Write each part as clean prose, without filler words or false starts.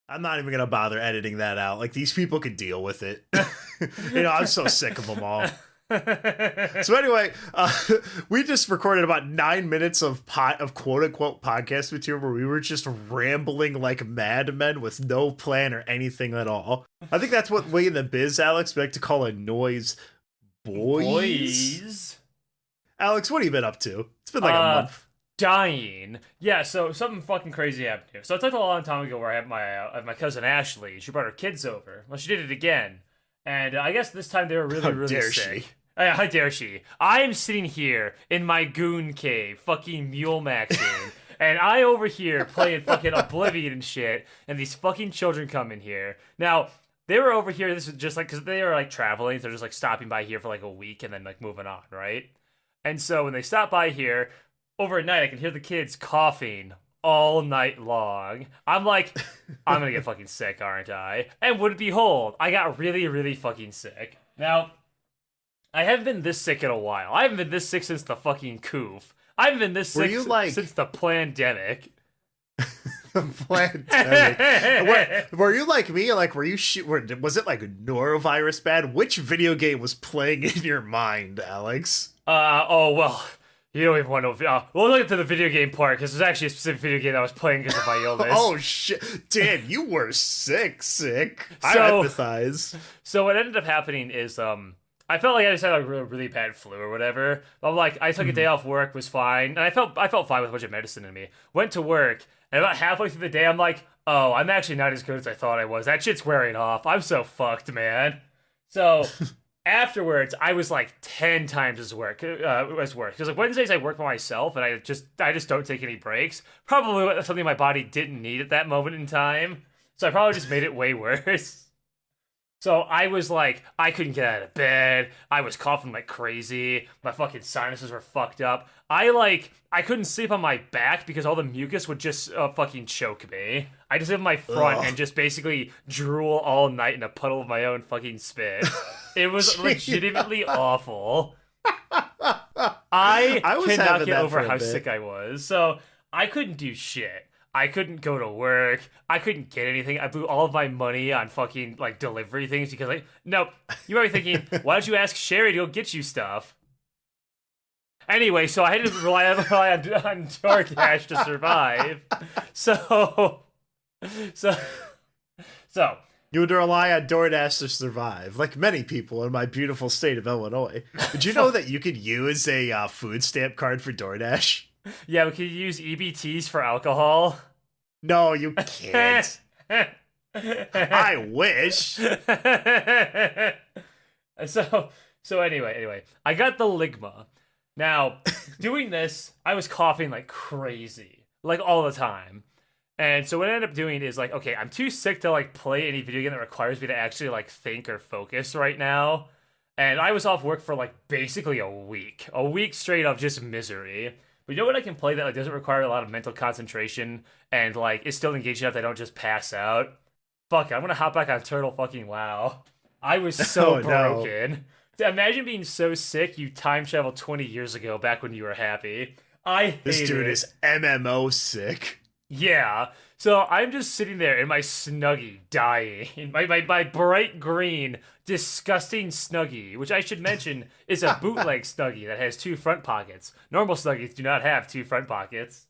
I'm not even gonna bother editing that out. Like, these people could deal with it. I'm so sick of them all. So anyway, we just recorded about 9 minutes of quote unquote podcast material where we were just rambling like madmen with no plan or anything at all. I think that's what we in the biz, Alex, we like to call a Noyz boys. Alex, what have you been up to? It's been like a month. Dying. Yeah, so something fucking crazy happened here. So I talked a long time ago where I had my cousin Ashley. She brought her kids over. Well, she did it again. And I guess this time they were really sick. How dare she? I am sitting here in my goon cave, fucking mule maxing, and I over here playing fucking Oblivion and shit, and these fucking children come in here. Now, they were over here, this was just like, because they were like traveling, so they're just like stopping by here for like a week and then like moving on, right? And so when they stop by here, over at night, I can hear the kids coughing all night long. I'm like, I'm gonna get fucking sick, aren't I? And would it behold, I got really, really fucking sick. Now, I haven't been this sick in a while. I haven't been this sick since the fucking coof. I haven't been this sick since the pandemic. Pandemic. Were you like me? Like, was it like norovirus bad? Which video game was playing in your mind, Alex? Well, you don't even want to know. We'll look into the video game part, because there's actually a specific video game that I was playing because of my illness. Oh, shit. Dan, you were sick. I empathize. So what ended up happening is, I felt like I just had a really bad flu or whatever. I'm like, I took a day off work, was fine, and I felt fine with a bunch of medicine in me. Went to work, and about halfway through the day, I'm like, oh, I'm actually not as good as I thought I was. That shit's wearing off. I'm so fucked, man. So afterwards, I was like 10 times as work. Because like Wednesdays I work by myself, and I just don't take any breaks. Probably something my body didn't need at that moment in time. So I probably just made it way worse. So I was like, I couldn't get out of bed. I was coughing like crazy. My fucking sinuses were fucked up. I couldn't sleep on my back because all the mucus would just fucking choke me. I just lived on my front and just basically drool all night in a puddle of my own fucking spit. It was legitimately awful. I cannot get over how sick I was. So I couldn't do shit. I couldn't go to work. I couldn't get anything. I blew all of my money on fucking like delivery things because nope. You might be thinking, why don't you ask Sherry to go get you stuff? Anyway, so I had to rely on DoorDash to survive. So you would rely on DoorDash to survive, like many people in my beautiful state of Illinois. Did you know that you could use a food stamp card for DoorDash? Yeah, we could use EBTs for alcohol. No, you can't. I wish. So anyway, I got the ligma. Now, doing this, I was coughing like crazy, like all the time. And so what I ended up doing is like, okay, I'm too sick to like play any video game that requires me to actually like think or focus right now. And I was off work for like basically a week straight of just misery. But you know what I can play that like doesn't require a lot of mental concentration and like is still engaging enough that I don't just pass out? Fuck it, I'm gonna hop back on Turtle fucking WoW. I was so broken. No. Imagine being so sick you time traveled 20 years ago back when you were happy. This dude is MMO sick. Yeah. So I'm just sitting there in my Snuggie dying. My bright green, disgusting Snuggie, which I should mention is a bootleg Snuggie that has 2 front pockets. Normal Snuggies do not have 2 front pockets.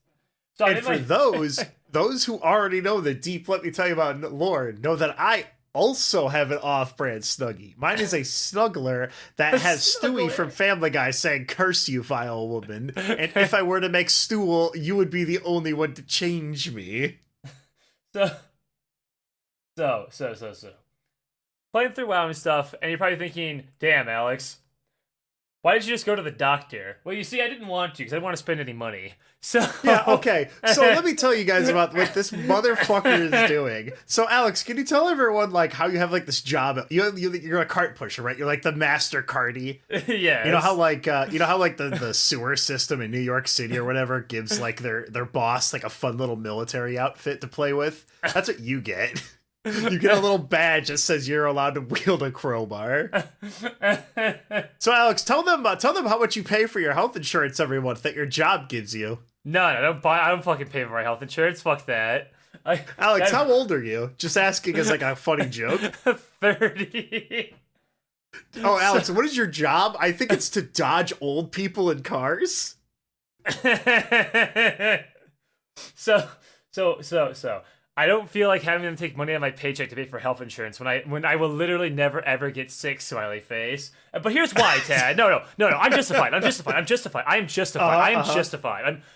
So and for those who already know the deep, let me tell you about lore, know that I also have an off-brand Snuggie. Mine is a Snuggler that has Stewie from Family Guy saying, "Curse you, vile woman." And if I were to make stool, you would be the only one to change me. So. Playing through WoW and stuff, and you're probably thinking, damn, Alex, why did you just go to the doctor? Well, you see, I didn't want to, because I didn't want to spend any money. So yeah, okay. So let me tell you guys about what this motherfucker is doing. So, Alex, can you tell everyone, like, how you have, like, this job? You're a cart pusher, right? You're, like, the master cartie. Yeah. You know how, like, the sewer system in New York City or whatever gives, like, their boss, like, a fun little military outfit to play with? That's what you get. You get a little badge that says you're allowed to wield a crowbar. So, Alex, tell them how much you pay for your health insurance every month that your job gives you. No, I don't fucking pay for my health insurance. Fuck that. Alex, how old are you? Just asking as like a funny joke. 30. Oh, Alex, what is your job? I think it's to dodge old people in cars. So I don't feel like having them take money out of my paycheck to pay for health insurance when I will literally never ever get sick, smiley face. But here's why, Tad. No. I'm justified.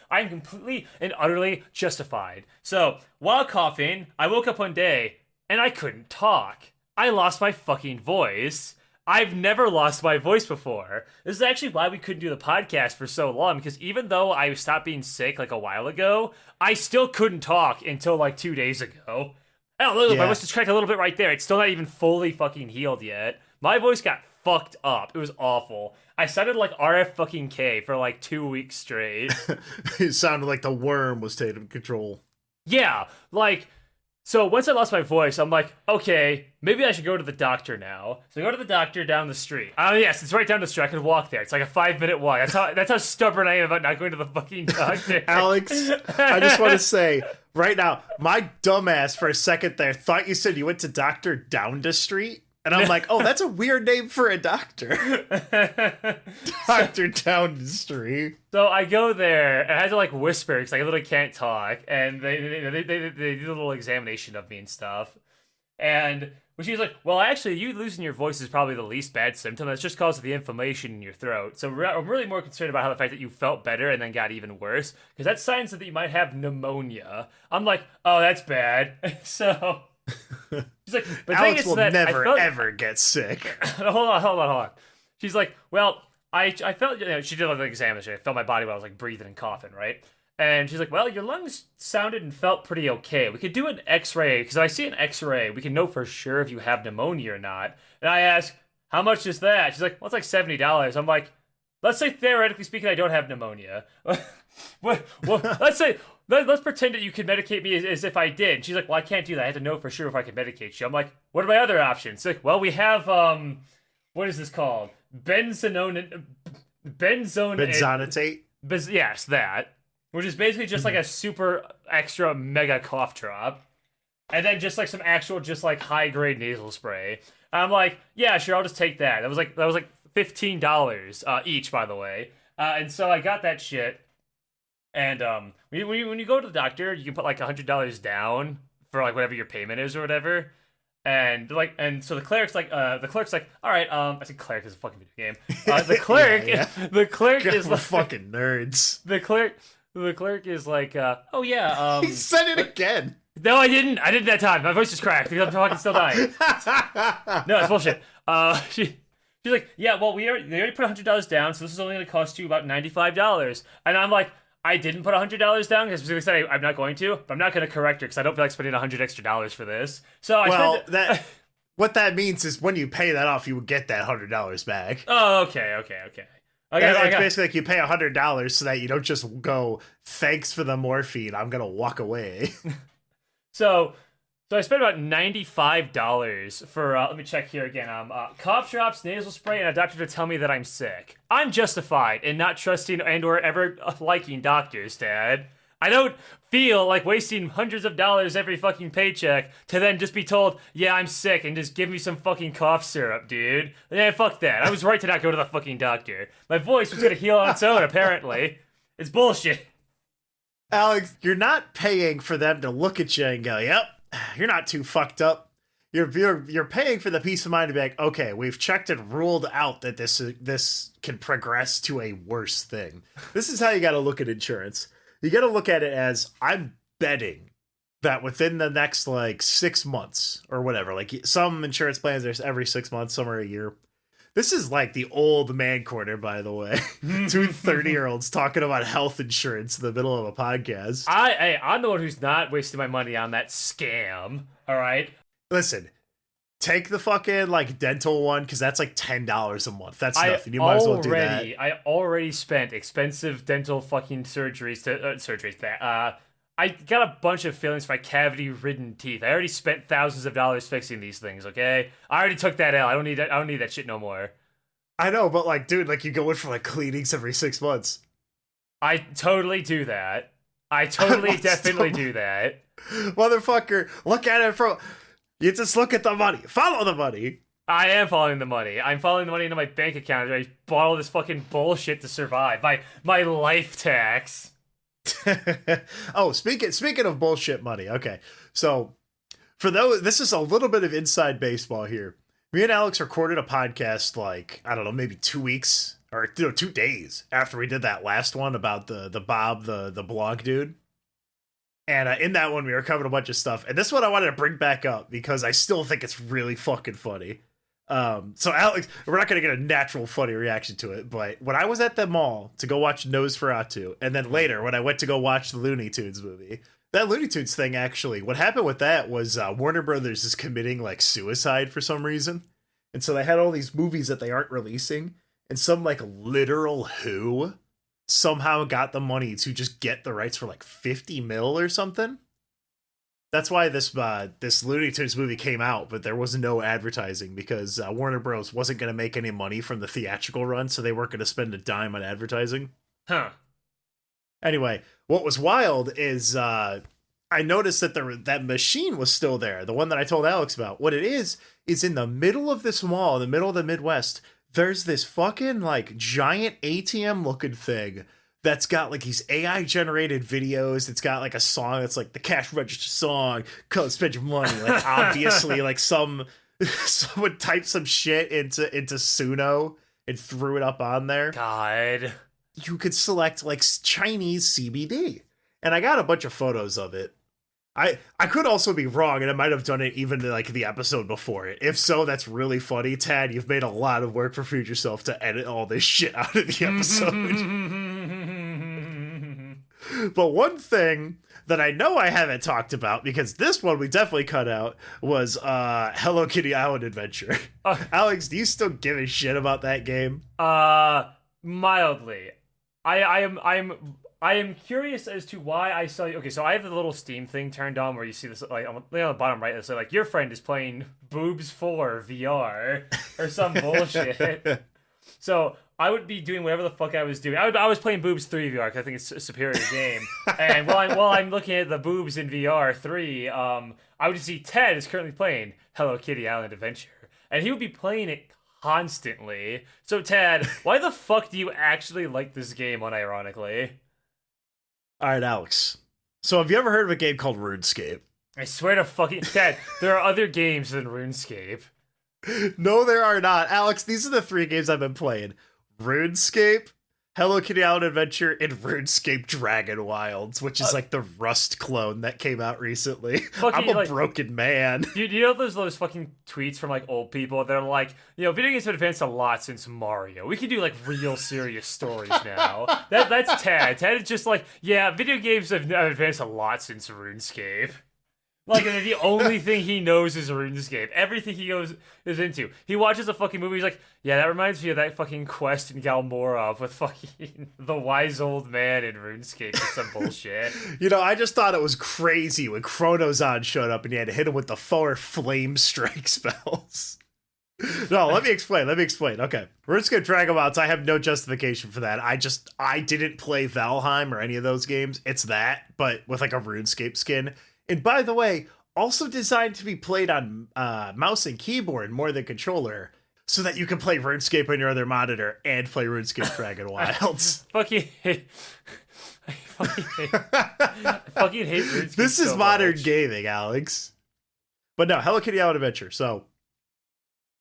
I'm completely and utterly justified. So while coughing, I woke up one day and I couldn't talk. I lost my fucking voice. I've never lost my voice before. This is actually why we couldn't do the podcast for so long, because even though I stopped being sick like a while ago, I still couldn't talk until like 2 days ago. Oh, look, my voice just cracked a little bit right there. It's still not even fully fucking healed yet. My voice got fucked up. It was awful. I sounded like RF fucking K for like 2 weeks straight. It sounded like the worm was taking control. Yeah, like... So once I lost my voice, I'm like, okay, maybe I should go to the doctor now. So I go to the doctor down the street. Oh yes, it's right down the street. I could walk there. It's like a 5-minute walk. That's how stubborn I am about not going to the fucking doctor. Alex, I just want to say right now, my dumbass for a second there thought you said you went to Dr. Downdastree. And I'm like, oh, that's a weird name for a doctor. Dr. Downdastree. So I go there, and I had to, like, whisper, because I literally can't talk. And they did a little examination of me and stuff. And when she was like, well, actually, you losing your voice is probably the least bad symptom. That's just because of the inflammation in your throat. So I'm really more concerned about how the fact that you felt better and then got even worse. Because that's signs that you might have pneumonia. I'm like, oh, that's bad. So... She's like, but Alex will that never ever get sick. hold on. She's like, well, I felt, she did an examination. I felt my body while I was like breathing and coughing, right? And she's like, well, your lungs sounded and felt pretty okay. We could do an X-ray, because if I see an X-ray, we can know for sure if you have pneumonia or not. And I ask, how much is that? She's like, well, it's like $70. I'm like, let's say theoretically speaking, I don't have pneumonia. Well, let's pretend that you could medicate me as if I did. And she's like, well, I can't do that. I have to know for sure if I can medicate you. I'm like, what are my other options? She's like, well, we have, what is this called? Benzonatate? Yes, that. Which is basically just like a super extra mega cough drop. And then just like some actual just like high grade nasal spray. And I'm like, yeah, sure, I'll just take that. That was like $15 each, by the way. And so I got that shit. And when you go to the doctor, you can put like $100 down for like whatever your payment is or whatever. And so the cleric's like, all right, I think cleric is a fucking video game. The cleric, the cleric is like fucking nerds. The cleric is like, oh yeah, he said it again. No, I didn't that time. My voice just cracked because I'm fucking still dying. No, it's bullshit. She's like, yeah, well, they already put $100 down, so this is only going to cost you about $95. And I'm like, I didn't put $100 down because I said I'm not going to, but I'm not going to correct her because I don't feel like spending $100 extra for this. So what that means is when you pay that off, you would get that $100 back. Oh, okay. It's basically like you pay $100 so that you don't just go, thanks for the morphine, I'm gonna walk away. So I spent about $95 for, let me check here again, cough drops, nasal spray, and a doctor to tell me that I'm sick. I'm justified in not trusting and or ever liking doctors, Dad. I don't feel like wasting hundreds of dollars every fucking paycheck to then just be told, yeah, I'm sick, and just give me some fucking cough syrup, dude. Yeah, fuck that. I was right to not go to the fucking doctor. My voice was gonna heal on its own, apparently. It's bullshit. Alex, you're not paying for them to look at you and go, yep, you're not too fucked up. You're paying for the peace of mind to be like, okay, we've checked and ruled out that this can progress to a worse thing. This is how you got to look at insurance. You got to look at it as, I'm betting that within the next like 6 months or whatever, like some insurance plans are every 6 months, some are a year. This is like the old man corner, by the way. 2 30-year-olds talking about health insurance in the middle of a podcast. I'm the one who's not wasting my money on that scam. All right. Listen, take the fucking like dental one because that's like $10 a month. That's nothing. You might as well do that. I already spent expensive dental fucking surgeries. I got a bunch of fillings for my cavity-ridden teeth. I already spent thousands of dollars fixing these things. Okay, I already took that L. I don't need that shit no more. I know, but like, dude, like you go in for like cleanings every 6 months. I totally do that. I totally definitely do that. Motherfucker, look at it from... You just look at the money. Follow the money. I am following the money. I'm following the money into my bank account. I bought all this fucking bullshit to survive. My life tax. Oh, speaking of bullshit money. Okay, so for those, this is a little bit of inside baseball here. Me and Alex recorded a podcast like, I don't know, maybe 2 weeks or 2 days after we did that last one about the Bob, the blog dude. And in that one, we were covering a bunch of stuff. And this one I wanted to bring back up because I still think it's really fucking funny. So Alex, we're not going to get a natural funny reaction to it. But when I was at the mall to go watch Nosferatu, and then later when I went to go watch the Looney Tunes movie, that Looney Tunes thing, actually, what happened with that was Warner Brothers is committing like suicide for some reason. And so they had all these movies that they aren't releasing. And some like literal who somehow got the money to just get the rights for like 50 mil or something. That's why this Looney Tunes movie came out, but there was no advertising because Warner Bros. Wasn't going to make any money from the theatrical run, so they weren't going to spend a dime on advertising. Huh. Anyway, what was wild is I noticed that that machine was still there, the one that I told Alex about. What it is in the middle of this mall, in the middle of the Midwest, there's this fucking like giant ATM looking thing that's got like these AI generated videos. It's got like a song that's like the cash register song, come spend your money. Like obviously like someone typed some shit into Suno and threw it up on there. God. You could select like Chinese CBD. And I got a bunch of photos of it. I could also be wrong, and I might have done it even like the episode before it. If so, that's really funny. Tad, you've made a lot of work for Future Self to edit all this shit out of the episode. But one thing that I know I haven't talked about, because this one we definitely cut out, was Hello Kitty Island Adventure. Alex, do you still give a shit about that game? Mildly. I am curious as to why I saw you. Okay, so I have the little Steam thing turned on where you see this like on the bottom right. It's like your friend is playing Boobs 4 VR or some bullshit. So I would be doing whatever the fuck I was doing. I was playing Boobs 3 VR because I think it's a superior game. And while I'm looking at the boobs in VR 3, I would see Ted is currently playing Hello Kitty Island Adventure, and he would be playing it constantly. So Ted, why the fuck do you actually like this game unironically? All right, Alex. So have you ever heard of a game called RuneScape? I swear to fucking Ted, there are other games than RuneScape. No, there are not. Alex, these are the 3 games I've been playing. RuneScape, Hello Kitty Island Adventure, and RuneScape Dragon Wilds, which is like the Rust clone that came out recently. I'm a broken man. Do you know those fucking tweets from like old people that are like, you know, video games have advanced a lot since Mario. We can do like real serious stories now. That's Tad. Tad is just like, yeah, video games have advanced a lot since RuneScape. Like, the only thing he knows is RuneScape. Everything he is into. He watches a fucking movie, he's like, yeah, that reminds me of that fucking quest in Galmorov with fucking the wise old man in RuneScape or some bullshit. You know, I just thought it was crazy when Chronozon showed up and you had to hit him with the 4 flame strike spells. No, let me explain. Okay. RuneScape Dragon Wilds, I have no justification for that. I didn't play Valheim or any of those games. It's that, but with like a RuneScape skin. And by the way, also designed to be played on mouse and keyboard more than controller, so that you can play RuneScape on your other monitor and play RuneScape Dragon Wilds. I fucking hate RuneScape. This is so modern gaming, Alex. But no, Hello Kitty Island Adventure. So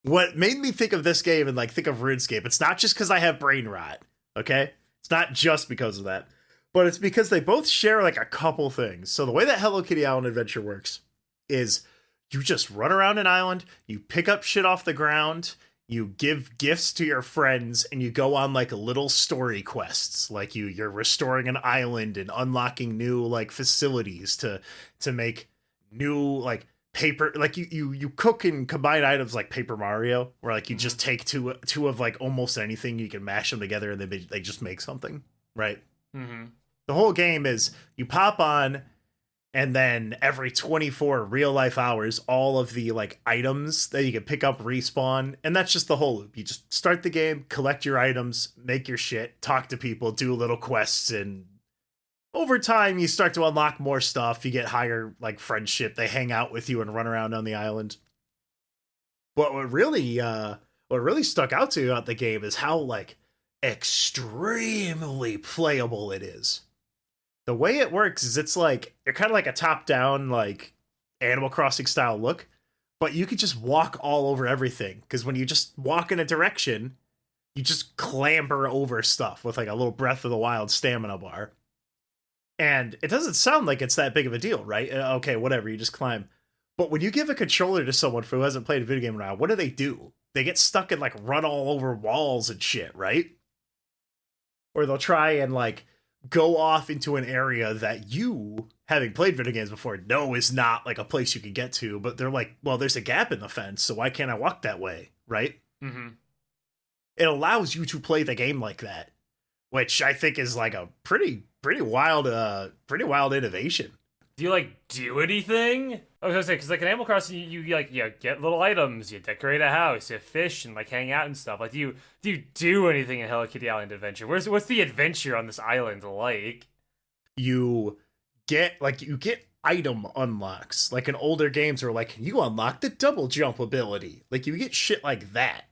what made me think of this game and like think of RuneScape, it's not just because I have brain rot, okay? It's not just because of that. But it's because they both share like a couple things. So the way that Hello Kitty Island Adventure works is you just run around an island, you pick up shit off the ground, you give gifts to your friends, and you go on like little story quests. Like you're restoring an island and unlocking new like facilities to make new like paper, like you cook and combine items like Paper Mario, where like you just take two of like almost anything, you can mash them together and they just make something, right? Mm-hmm. The whole game is you pop on, and then every 24 real life hours, all of the like items that you can pick up respawn, and that's just the whole loop. You just start the game, collect your items, make your shit, talk to people, do little quests, and over time you start to unlock more stuff. You get higher like friendship. They hang out with you and run around on the island. But what really stuck out to me about the game is how like extremely playable it is. The way it works is it's like you're kind of like a top-down like Animal Crossing style look, but you could just walk all over everything because when you just walk in a direction, you just clamber over stuff with like a little Breath of the Wild stamina bar. And it doesn't sound like it's that big of a deal, right? Okay, whatever, you just climb. But when you give a controller to someone who hasn't played a video game in a while, what do? They get stuck and like run all over walls and shit, right? Or they'll try and like go off into an area that you, having played video games before, know is not like a place you can get to, but they're like, well, there's a gap in the fence, so why can't I walk that way, right? Mm-hmm. It allows you to play the game like that, which I think is like a pretty wild innovation. Do you like do anything? I was gonna say, because like in Animal Crossing, you get little items, you decorate a house, you fish and like hang out and stuff. Like, do you do anything in Hello Kitty Island Adventure? What's the adventure on this island like? You get item unlocks, like in older games where like you unlock the double jump ability. Like you get shit like that.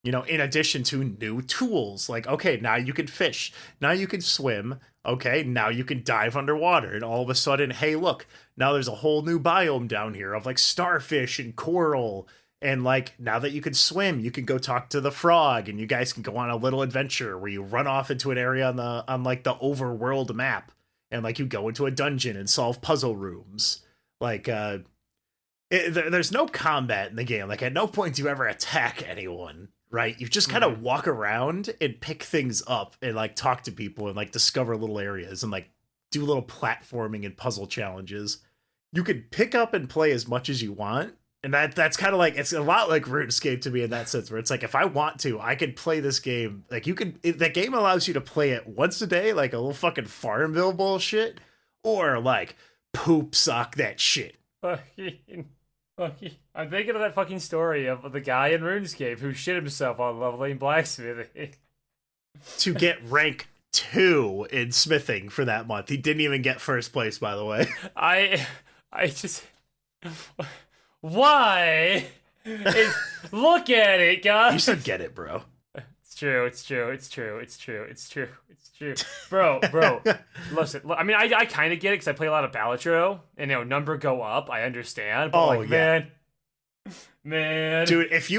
You know, in addition to new tools, like, okay, now you can fish, now you can swim, okay, now you can dive underwater, and all of a sudden, hey, look, now there's a whole new biome down here of, like, starfish and coral, and, like, now that you can swim, you can go talk to the frog, and you guys can go on a little adventure where you run off into an area on like, the overworld map, and, like, you go into a dungeon and solve puzzle rooms. Like, there's no combat in the game. Like, at no point do you ever attack anyone. Right, you just kind of walk around and pick things up and like talk to people and like discover little areas and like do little platforming and puzzle challenges. You can pick up and play as much as you want, and that's kind of like, it's a lot like RuneScape to me in that sense, where it's like if I want to, I can play this game. Like that game allows you to play it once a day, like a little fucking Farmville bullshit, or like poop sock that shit. I'm thinking of that fucking story of the guy in RuneScape who shit himself on leveling blacksmithing. To get rank 2 in smithing for that month. He didn't even get first place, by the way. I just... Why? Look at it, guys. You should get it, bro. It's true. Bro, listen, I mean, I kind of get it because I play a lot of Balatro, and, you know, number go up, I understand, but, like, yeah. Man. Dude, if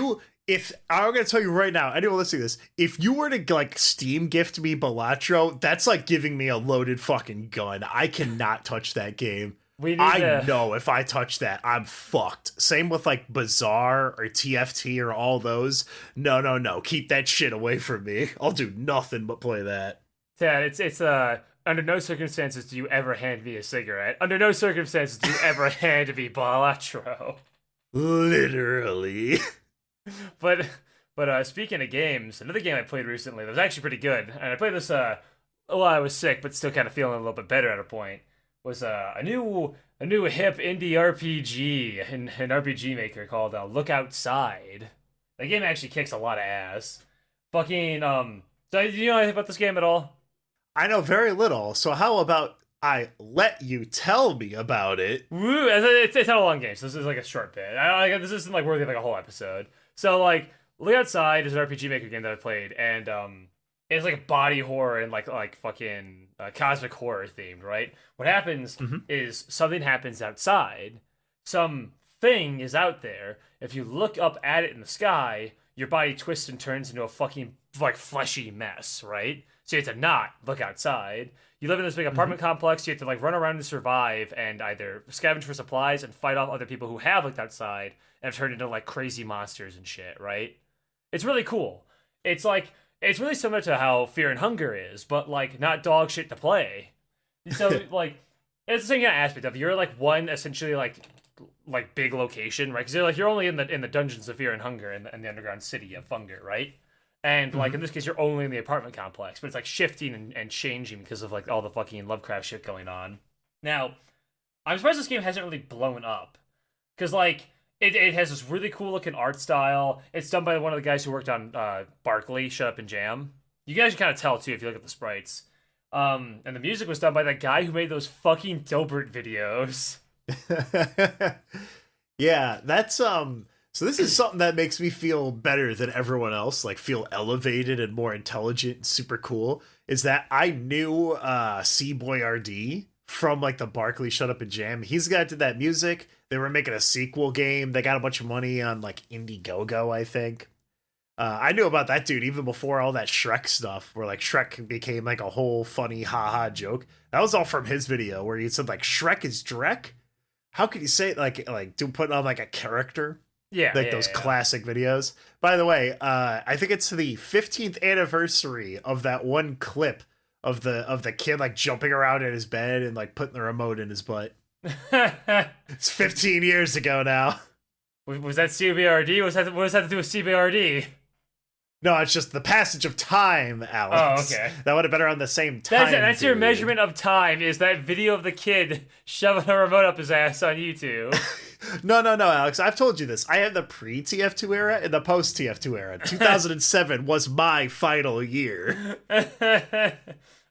I'm going to tell you right now, anyone listening to this, if you were to, like, Steam gift me Balatro, that's like giving me a loaded fucking gun. I cannot touch that game. I know if I touch that, I'm fucked. Same with, like, Bazaar or TFT or all those. No. Keep that shit away from me. I'll do nothing but play that. Yeah, it's under no circumstances do you ever hand me a cigarette. Under no circumstances do you ever hand me Balatro. Literally. But speaking of games, another game I played recently that was actually pretty good, and I played this while I was sick, but still kind of feeling a little bit better at a point, was a new hip indie RPG, an RPG maker called Look Outside. The game actually kicks a lot of ass. Fucking so do you know anything about this game at all? I know very little, so how about I let you tell me about it? Woo! It's not a long game, so this is like a short bit. This isn't like worthy of like a whole episode. So like, Look Outside is an RPG Maker game that I played, and it's like a body horror and like fucking cosmic horror themed, right? What happens is something happens outside. Some thing is out there. If you look up at it in the sky, your body twists and turns into a fucking like fleshy mess, right? So you have to not look outside. You live in this big apartment complex. You have to like run around and survive, and either scavenge for supplies and fight off other people who have looked outside and have turned into like crazy monsters and shit, right? It's really cool. It's really similar to how Fear and Hunger is, but like not dog shit to play. So like it's the same kind of aspect of you're like one essentially like big location, right? Because you're only in the dungeons of Fear and Hunger and the underground city of Hunger, right? And like in this case, you're only in the apartment complex, but it's like shifting and changing because of like all the fucking Lovecraft shit going on. Now, I'm surprised this game hasn't really blown up, because like it has this really cool looking art style. It's done by one of the guys who worked on Barkley, Shut Up and Jam. You guys can kind of tell too if you look at the sprites. And the music was done by that guy who made those fucking Dilbert videos. Yeah, that's so this is something that makes me feel better than everyone else, like feel elevated and more intelligent and super cool, is that I knew cboyardee from like the Barkley Shut Up and Jam. He's the guy that did that music. They were making a sequel game. They got a bunch of money on like Indiegogo, I think. I knew about that dude even before all that Shrek stuff, where like Shrek became like a whole funny haha joke. That was all from his video where he said like Shrek is Drek. How could you say it like do put on like a character? Yeah, Like those classic videos. By the way, I think it's the 15th anniversary of that one clip of the kid like jumping around in his bed and like putting the remote in his butt. It's 15 years ago now. Was that cboyardee? What does that to do with cboyardee? No, it's just the passage of time, Alex. Oh, okay. That would have been around the same time. That's your measurement of time, is that video of the kid shoving a remote up his ass on YouTube. No, Alex. I've told you this. I had the pre-TF2 era and the post-TF2 era. 2007 was my final year.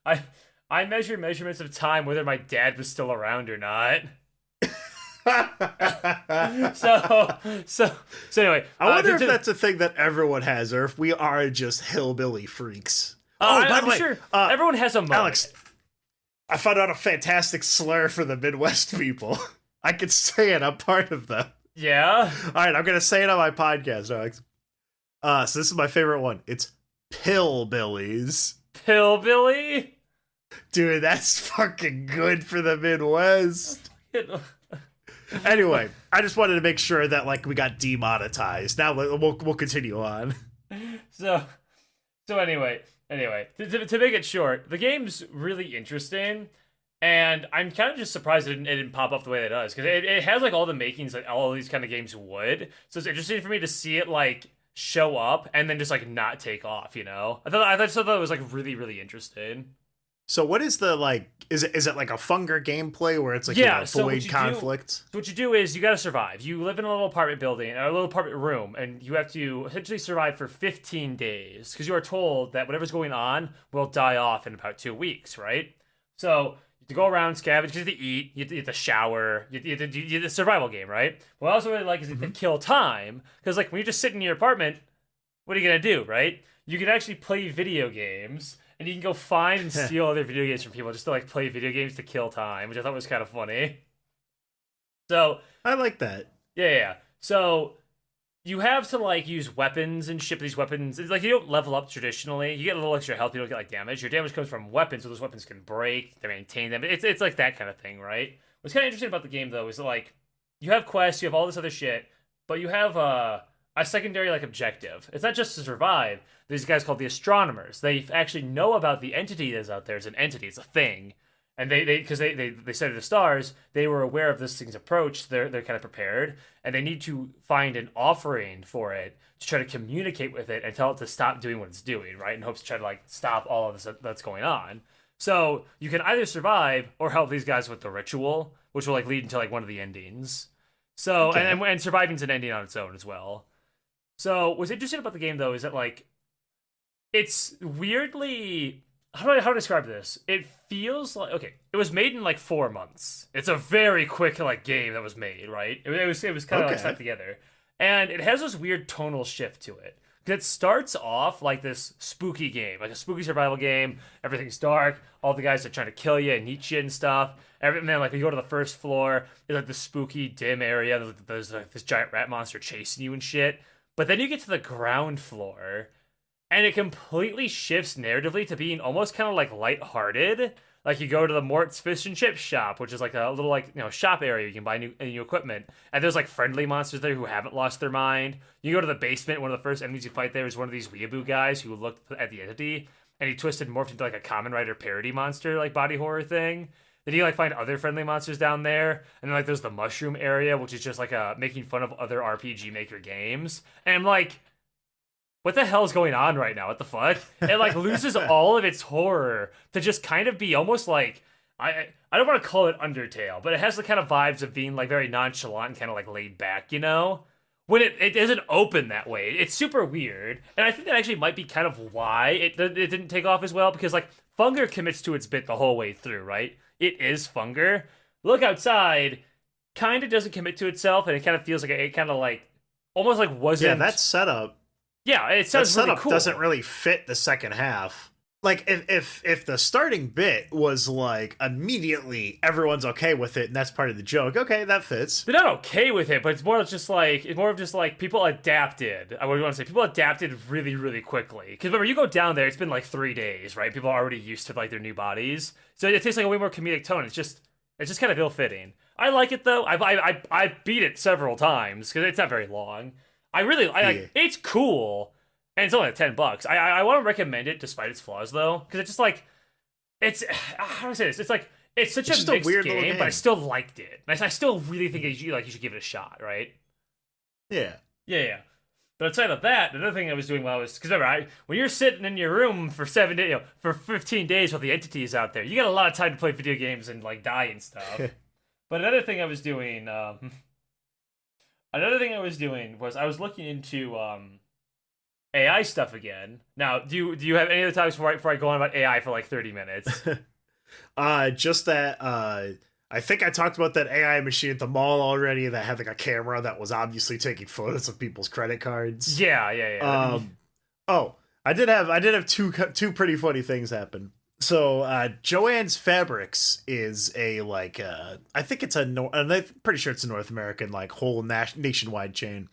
I measured measurements of time whether my dad was still around or not. so anyway, I wonder if that's a thing that everyone has, or if we are just hillbilly freaks. By the way, sure everyone has a moment. Alex, I found out a fantastic slur for the Midwest people. I can say it. I'm part of them. Yeah. All right, I'm gonna say it on my podcast, Alex. So this is my favorite one. It's pillbillies. Pillbilly? Dude, that's fucking good for the Midwest. Anyway, I just wanted to make sure that like we got demonetized. Now we'll continue on. So anyway, to make it short, the game's really interesting, and I'm kind of just surprised it didn't pop up the way it does, because it has like all the makings that all of these kind of games would. So it's interesting for me to see it like show up and then just like not take off. You know, I thought it was like really, really interesting. So what is the like? Is it like a Funger gameplay where it's like avoid conflict? So what you do is you got to survive. You live in a little apartment building or a little apartment room, and you have to essentially survive for 15 days because you are told that whatever's going on will die off in about 2 weeks, right? So you have to go around, scavenge, you have to eat, you have to shower, you have to do the survival game, right? What I also really like is to kill time, because like when you're just sitting in your apartment, what are you gonna do, right? You can actually play video games. And you can go find and steal other video games from people just to like play video games to kill time, which I thought was kind of funny. So I like that. Yeah. So you have to like use weapons and ship these weapons. It's like you don't level up traditionally. You get a little extra health. You don't get like damage. Your damage comes from weapons, so those weapons can break. They maintain them. It's like that kind of thing, right? What's kind of interesting about the game though is that like you have quests, you have all this other shit, but you have a secondary like objective. It's not just to survive. These guys called the astronomers. They actually know about the entity that's out there. It's an entity. It's a thing. And they study the stars. They were aware of this thing's approach. So they're kind of prepared, and they need to find an offering for it to try to communicate with it and tell it to stop doing what it's doing, right? In hopes to try to like stop all of this that's going on. So you can either survive or help these guys with the ritual, which will like lead into like one of the endings. So okay. and surviving's an ending on its own as well. So what's interesting about the game though is that like it's weirdly, how do I describe this? It feels like, okay, it was made in like 4 months. It's a very quick like game that was made, right? It was kind of like stuck together, and it has this weird tonal shift to it. It starts off like this spooky game, like a spooky survival game. Everything's dark. All the guys are trying to kill you and eat you and stuff. And then like you go to the first floor, it's like this spooky dim area. There's like this giant rat monster chasing you and shit. But then you get to the ground floor, and it completely shifts narratively to being almost kind of like lighthearted. Like you go to the Mort's Fish and Chip shop, which is like a little like shop area. You can buy new equipment, and there's like friendly monsters there who haven't lost their mind. You go to the basement. One of the first enemies you fight there is one of these weeaboo guys who looked at the entity, and he twisted and morphed into like a Kamen Rider parody monster, like body horror thing. Then you like find other friendly monsters down there, and then like there's the mushroom area, which is just like making fun of other RPG Maker games. And I'm like, what the hell is going on right now? What the fuck? It like loses all of its horror to just kind of be almost like, I don't want to call it Undertale, but it has the kind of vibes of being like very nonchalant and kind of like laid back, you know? When it isn't open that way. It's super weird. And I think that actually might be kind of why it didn't take off as well, because like Funger commits to its bit the whole way through, right? It is Funger. Look Outside kind of doesn't commit to itself, and it kind of feels like it kind of like almost like wasn't. Yeah, that setup. Yeah, it sounds that really setup cool. doesn't really fit the second half. Like if the starting bit was like immediately everyone's okay with it and that's part of the joke, okay, that fits. They're not okay with it, but it's more of just like people adapted. I would want to say people adapted really, really quickly. Because remember, you go down there, it's been like 3 days, right? People are already used to like their new bodies, so it takes like a way more comedic tone. It's just kind of ill-fitting. I like it though. I beat it several times because it's not very long. It's cool. And it's only like $10. I want to recommend it despite its flaws though, because it's just like how do I say this? It's like it's such a mixed weird game, but I still liked it. I still really think you should give it a shot, right? Yeah. But outside of that, another thing I was doing because remember, when you're sitting in your room for 7 days, for 15 days with the entities out there, you got a lot of time to play video games and like die and stuff. But another thing I was doing was I was looking into AI stuff again. Now, do you have any other topics before I go on about AI for like 30 minutes? Just that I think I talked about that AI machine at the mall already that had like a camera that was obviously taking photos of people's credit cards. Yeah. I did have two pretty funny things happen. So Joanne's Fabrics is a like I think it's and I'm pretty sure it's a North American like whole nationwide chain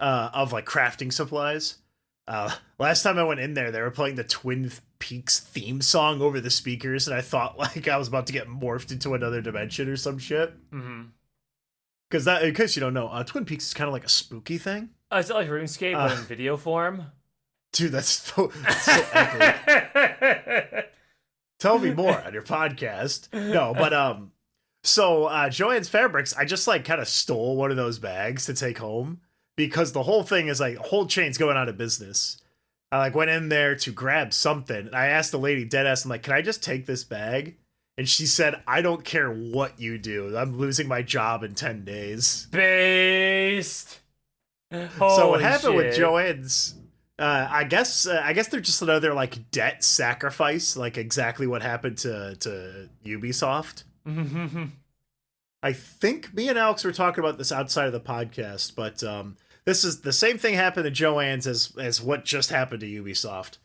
of like crafting supplies. Last time I went in there, they were playing the Twin Peaks theme song over the speakers, and I thought like I was about to get morphed into another dimension or some shit. Mm-hmm. Because in case you don't know, Twin Peaks is kind of like a spooky thing. Is it like RuneScape but in video form? Dude, that's so ugly. Tell me more on your podcast. No, but so Joanne's Fabrics, I just like kind of stole one of those bags to take home. Because the whole thing is like whole chain's going out of business. I like went in there to grab something. And I asked the lady dead ass, I'm like, can I just take this bag? And she said, I don't care what you do. I'm losing my job in 10 days. Based. So what happened with Joanne's? I guess they're just another like debt sacrifice, like exactly what happened to Ubisoft. I think me and Alex were talking about this outside of the podcast, but this is the same thing happened to Joanne's as what just happened to Ubisoft.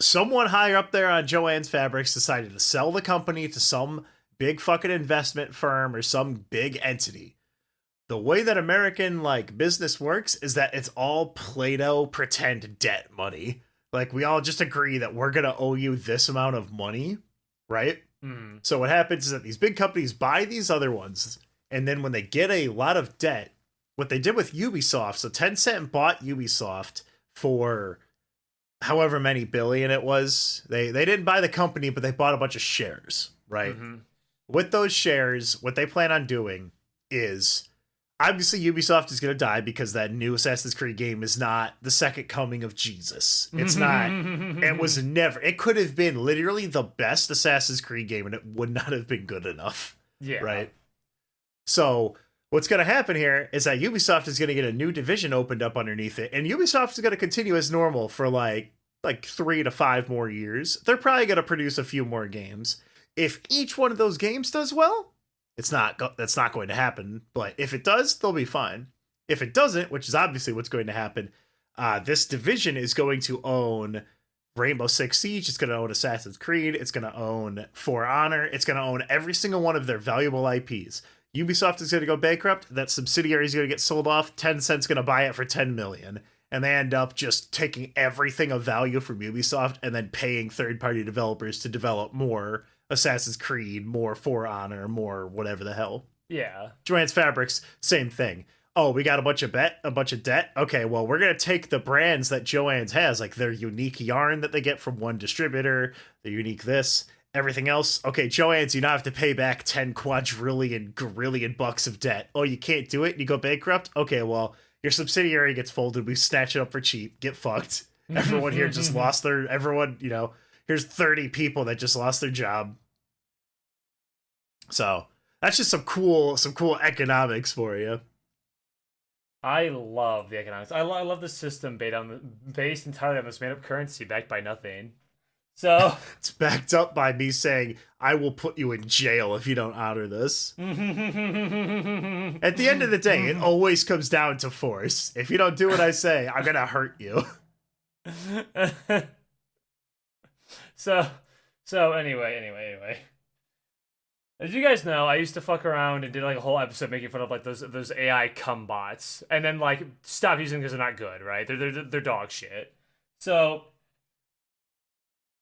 Someone higher up there on Joanne's Fabrics decided to sell the company to some big fucking investment firm or some big entity. The way that American like business works is that it's all Play-Doh pretend debt money. Like we all just agree that we're gonna owe you this amount of money, right? So what happens is that these big companies buy these other ones, and then when they get a lot of debt, what they did with Ubisoft, so Tencent bought Ubisoft for however many billion it was. They didn't buy the company, but they bought a bunch of shares, right? With those shares, what they plan on doing is obviously Ubisoft is going to die because that new Assassin's Creed game is not the second coming of Jesus. It's not. It was never. It could have been literally the best Assassin's Creed game and it would not have been good enough. Yeah. Right? So what's going to happen here is that Ubisoft is going to get a new division opened up underneath it, and Ubisoft is going to continue as normal for like 3 to 5 more years. They're probably going to produce a few more games. If each one of those games does well, that's not going to happen, but if it does, they'll be fine. If it doesn't, which is obviously what's going to happen, this division is going to own Rainbow Six Siege, it's going to own Assassin's Creed, it's going to own For Honor, it's going to own every single one of their valuable IPs. Ubisoft is going to go bankrupt, that subsidiary is going to get sold off, Tencent's going to buy it for $10 million, and they end up just taking everything of value from Ubisoft and then paying third-party developers to develop more Assassin's Creed, more For Honor, more whatever the hell. Yeah. Joanne's Fabrics, same thing. Oh, we got a bunch of debt. Okay, well, we're gonna take the brands that Joanne's has, like their unique yarn that they get from one distributor, their unique this, everything else. Okay, Joanne's, you now have to pay back 10 quadrillion bucks of debt. Oh, you can't do it? And you go bankrupt? Okay, well, your subsidiary gets folded. We snatch it up for cheap. Get fucked. Everyone here just lost here's 30 people that just lost their job. So that's just some cool economics for you. I love the economics. I love the system based entirely on this made-up currency backed by nothing. So It's backed up by me saying, I will put you in jail if you don't honor this. At the end of the day, it always comes down to force. If you don't do what I say, I'm gonna hurt you. So anyway. As you guys know, I used to fuck around and did like a whole episode making fun of like those AI cum bots, and then like stop using them because they're not good, right? They're dog shit. So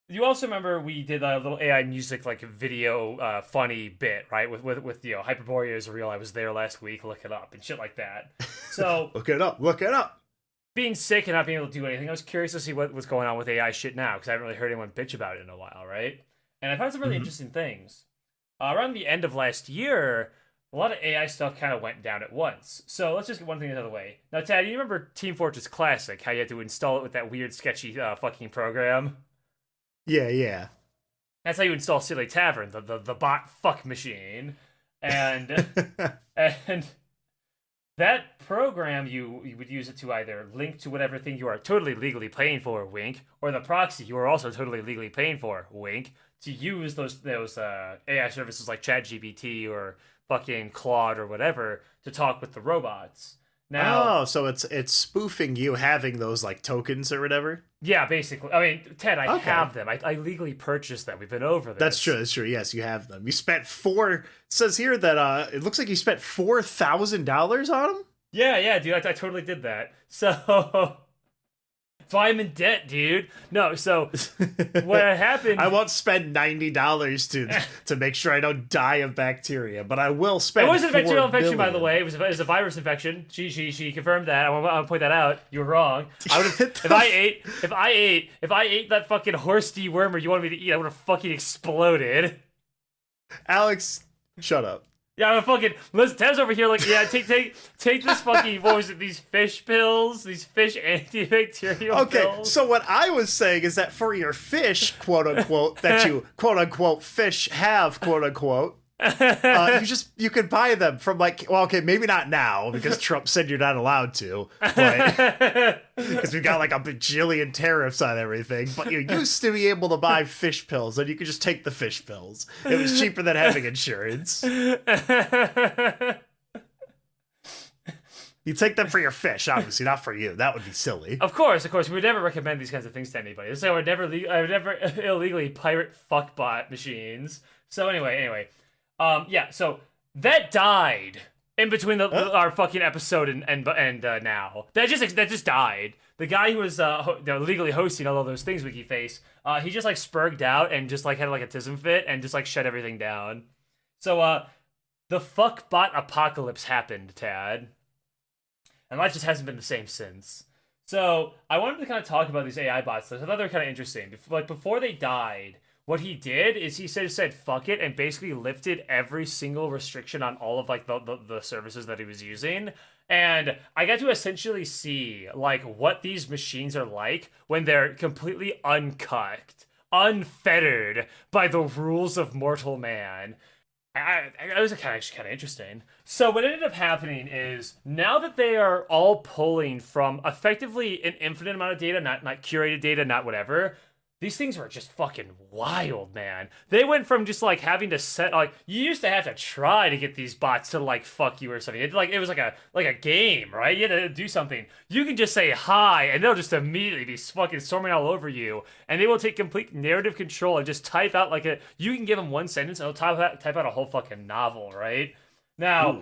you also remember we did a little AI music like video funny bit, right? With Hyperborea is real. I was there last week. Look it up and shit like that. So Look it up. Being sick and not being able to do anything, I was curious to see what was going on with AI shit now because I haven't really heard anyone bitch about it in a while, right? And I found some really interesting things. Around the end of last year, a lot of AI stuff kind of went down at once. So let's just get one thing out of the way. Now, Tad, you remember Team Fortress Classic, how you had to install it with that weird, sketchy fucking program? Yeah. That's how you install SillyTavern, the bot fuck machine. And and that program, you would use it to either link to whatever thing you are totally legally paying for, wink, or the proxy you are also totally legally paying for, wink, to use those AI services like ChatGPT or fucking Claude or whatever to talk with the robots. Now, so it's spoofing you having those like tokens or whatever. Yeah, basically. I mean, Ted, I have them. I legally purchased them. We've been over this. That's true. Yes, you have them. You spent it says here that it looks like you spent $4,000 on them. Yeah, dude. I totally did that. So I'm in debt, dude. No, so what happened? I won't spend $90 to make sure I don't die of bacteria, but I will spend. It wasn't a bacterial infection, by billion. the way. It was a virus infection. She confirmed that. I want to point that out. You were wrong. I would if I ate that fucking horse dewormer you wanted me to eat, I would have fucking exploded. Alex, shut up. Yeah, I'm fucking. Listen, Ted's over here like, yeah, take this fucking, what was it, these fish pills? These fish antibacterial pills? Okay, so what I was saying is that for your fish, quote unquote, that you, quote unquote, fish have, quote unquote, you could buy them from like, well, okay, maybe not now because Trump said you're not allowed to, but because we've got like a bajillion tariffs on everything, but you used to be able to buy fish pills and you could just take the fish pills. It was cheaper than having insurance. You take them for your fish, obviously, not for you. That would be silly. Of course. We would never recommend these kinds of things to anybody. So I would never illegally pirate fuckbot machines. So anyway. So that died in between our fucking episode and now. That just died. The guy who was legally hosting all of those things, WikiFace, he just like spurged out and just like had like a tism fit and just like shut everything down. So the fuckbot apocalypse happened, Tad, and life just hasn't been the same since. So I wanted to kind of talk about these AI bots. I thought they were kind of interesting. Like before they died, what he did is he said fuck it and basically lifted every single restriction on all of like the services that he was using. And I got to essentially see like what these machines are like when they're completely uncut, unfettered by the rules of mortal man. It was actually kind of interesting. So what ended up happening is now that they are all pulling from effectively an infinite amount of data, not curated data, not whatever, these things were just fucking wild, man. They went from just like having to set like you used to have to try to get these bots to like fuck you or something. It was like a game, right? You had to do something. You can just say hi and they'll just immediately be fucking storming all over you, and they will take complete narrative control and just type out like you can give them one sentence and they'll type out a whole fucking novel, right? Now,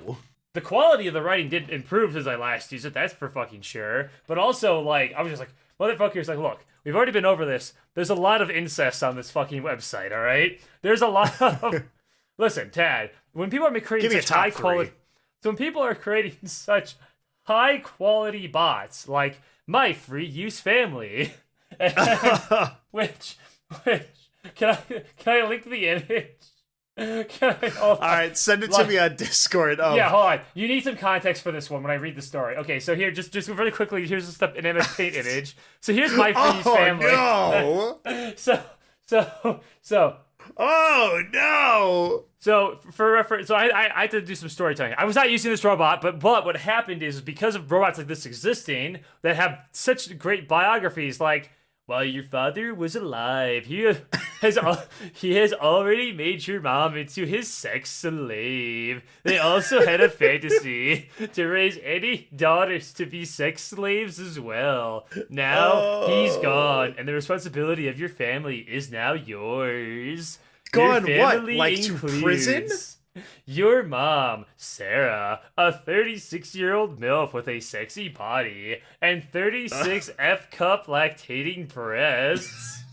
the quality of the writing did improve as I last used it, that's for fucking sure. But also, like, I was just like, motherfuckers, like, look, we've already been over this. There's a lot of incest on this fucking website, all right? There's a lot of... Listen, Tad, when people are creating such high quality... So when people are creating such high quality bots, like my free use family, which can I link the image? All right, send it to me on Discord. Yeah, hold on. You need some context for this one when I read the story. Okay, so here, just really quickly, here's just an MS Paint image. So here's my freeze family. No. So. Oh no. So for reference, I had to do some storytelling. I was not using this robot, but what happened is because of robots like this existing that have such great biographies, like while your father was alive, he has already made your mom into his sex slave. They also had a fantasy to raise any daughters to be sex slaves as well. Now he's gone, and the responsibility of your family is now yours. Gone Your what? family Like to prison? Your mom, Sarah, a 36-year-old MILF with a sexy body and 36 F-cup lactating breasts.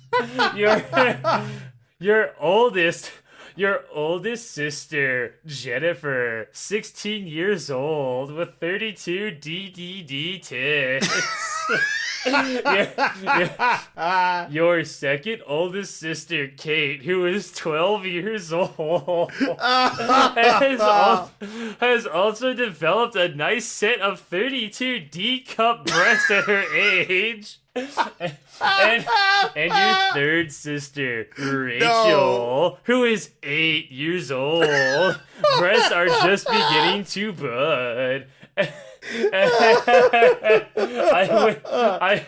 Your oldest sister, Jennifer, 16 years old with 32 DDD tits. Your second oldest sister, Kate, who is 12 years old, has also developed a nice set of 32 D-cup breasts at her age. And your third sister, Rachel, who is 8 years old. Breasts are just beginning to bud. I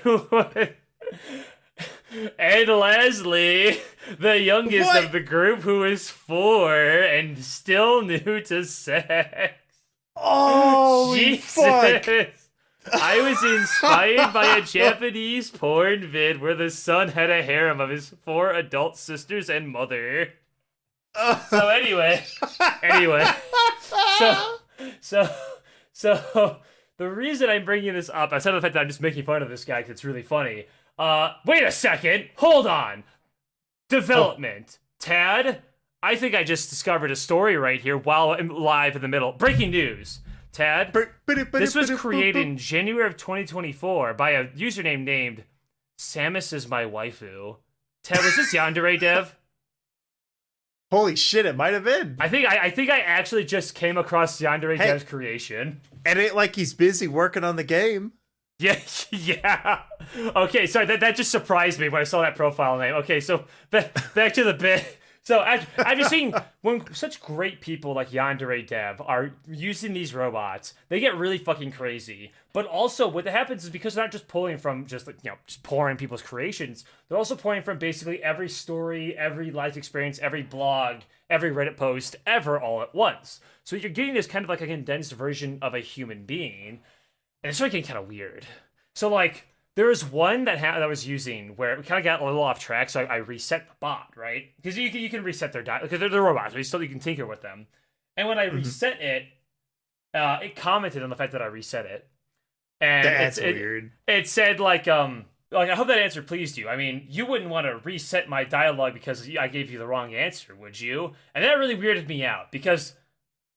would. And lastly, the youngest of the group, who is 4 and still new to sex. Oh, fuck. I was inspired by a Japanese porn vid where the son had a harem of his 4 adult sisters and mother. So anyway, so the reason I'm bringing this up, aside from the fact that I'm just making fun of this guy because it's really funny. Wait a second, hold on. Development, Tad. I think I just discovered a story right here while I'm live in the middle. Breaking news. Tad, this was created in January of 2024 by a username named SamusIsMyWaifu. Tad, was this Yandere Dev? Holy shit, it might have been. I think I actually just came across Yandere Dev's creation. And it like he's busy working on the game. Yeah. Okay, sorry, that just surprised me when I saw that profile name. Okay, so back to the bit. So I've just seen when such great people like Yandere Dev are using these robots, they get really fucking crazy. But also what happens is because they're not just pulling from just pouring people's creations, they're also pulling from basically every story, every life experience, every blog, every Reddit post ever all at once. So you're getting this kind of like a condensed version of a human being, and it's starting getting kind of weird. So like, there was one that I was using where we kind of got a little off track, so I reset the bot, right? Because you can reset their because they're robots, but you can tinker with them. And when I reset it, it commented on the fact that I reset it, and that's weird. It said like I hope that answer pleased you. I mean, you wouldn't want to reset my dialogue because I gave you the wrong answer, would you? And that really weirded me out because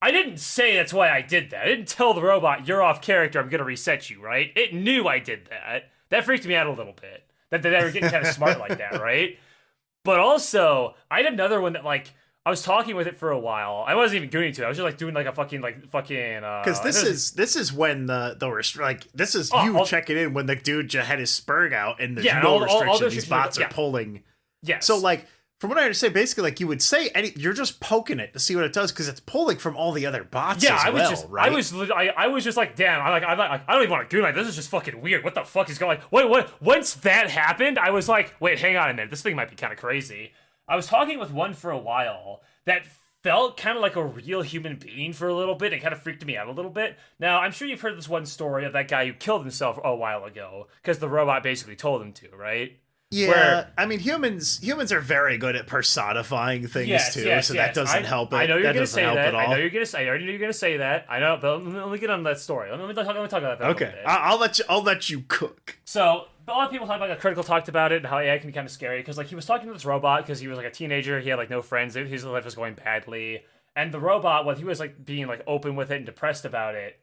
I didn't say that's why I did that. I didn't tell the robot, you're off character, I'm gonna reset you, right? It knew I did that. That freaked me out a little bit. That they were getting kind of smart like that, right? But also, I had another one that like I was talking with it for a while. I wasn't even doing it to it. I was just like doing like a fucking because this is when this is checking in when the dude had his spurg out and there's restriction. These bots are pulling. Yeah. So like from what I understand, basically like you would say you're just poking it to see what it does because it's pulling from all the other bots right? I was just like, damn, I don't even want to do that. This is just fucking weird. What the fuck is going on? What? Once that happened, I was like, wait, hang on a minute. This thing might be kind of crazy. I was talking with one for a while that felt kind of like a real human being for a little bit. It kind of freaked me out a little bit. Now, I'm sure you've heard this one story of that guy who killed himself a while ago because the robot basically told him to, right? Yeah, I mean, humans are very good at personifying things so that doesn't help it. I know you're going to say that. I already knew you're going to say that. I know, but let me get on that story. Let me talk about that. Okay, I'll let you cook. So a lot of people talk about it. Critical talked about it and how AI can be kind of scary because like he was talking to this robot because he was like a teenager. He had like no friends. His life was going badly, and the robot, when he was like being like open with it and depressed about it.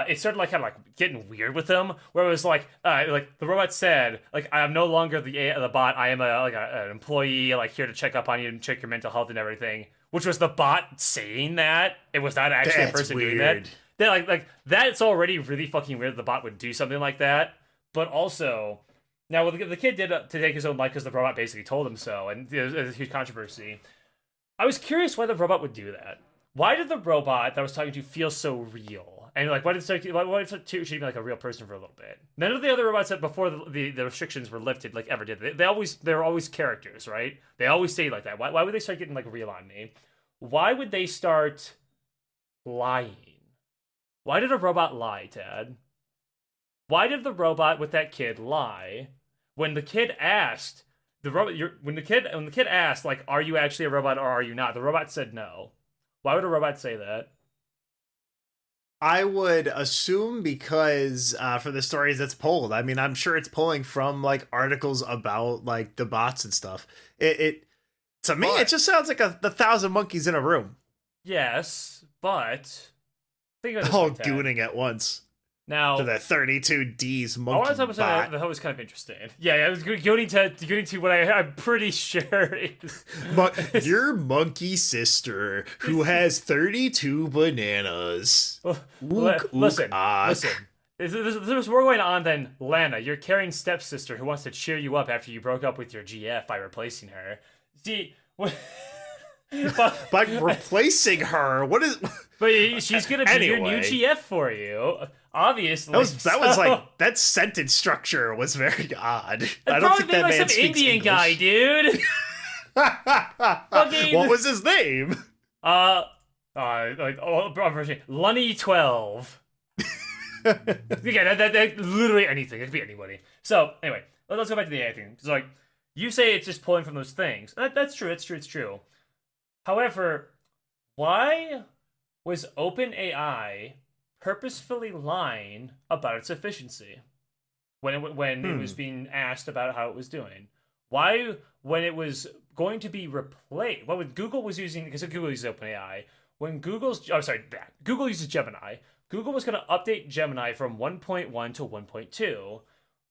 It started like kind of like getting weird with him, where it was like the robot said, like, I am no longer the bot. I am an employee, like here to check up on you and check your mental health and everything. Which was the bot saying that. It was not actually a person doing that. Then like that's already really fucking weird. The bot would do something like that. But also, now the kid did to take his own life because the robot basically told him so, and there was a huge controversy. I was curious why the robot would do that. Why did the robot that I was talking to feel so real? And like, why did it start treating me like a real person for a little bit? None of the other robots that before the restrictions were lifted like ever did. They're always characters, right? They always stay like that. Why would they start getting like real on me? Why would they start lying? Why did a robot lie, Tad? Why did the robot with that kid lie when the kid asked when the kid asked like, "Are you actually a robot or are you not?" The robot said no. Why would a robot say that? I would assume because for the stories it's pulled. I mean, I'm sure it's pulling from like articles about like the bots and stuff. It to me, it just sounds like the thousand monkeys in a room. Yes, but think about this all like that. gooning at once. Now, to the 32D's monkey I want to talk about something that was kind of interesting. Yeah, I was going to what I'm pretty sure is your monkey sister who has 32 bananas. Listen. There's more going on than Lana, your caring stepsister who wants to cheer you up after you broke up with your GF by replacing her. See, by replacing her, what is? But she's gonna be your new GF for you. Obviously, that was like that sentence structure was very odd. I don't think that like man some Indian English. guy, dude. What was his name? Lunny 12. Yeah, that literally anything. It could be anybody. So anyway, let's go back to the AI thing. So like, you say it's just pulling from those things. That's true. It's true. However, why was OpenAI purposefully lying about its efficiency when it was being asked about how it was doing? Why, when it was going to be replaced, Google was using, because Google uses OpenAI, when Google uses Gemini. Google was going to update Gemini from 1.1 to 1.2.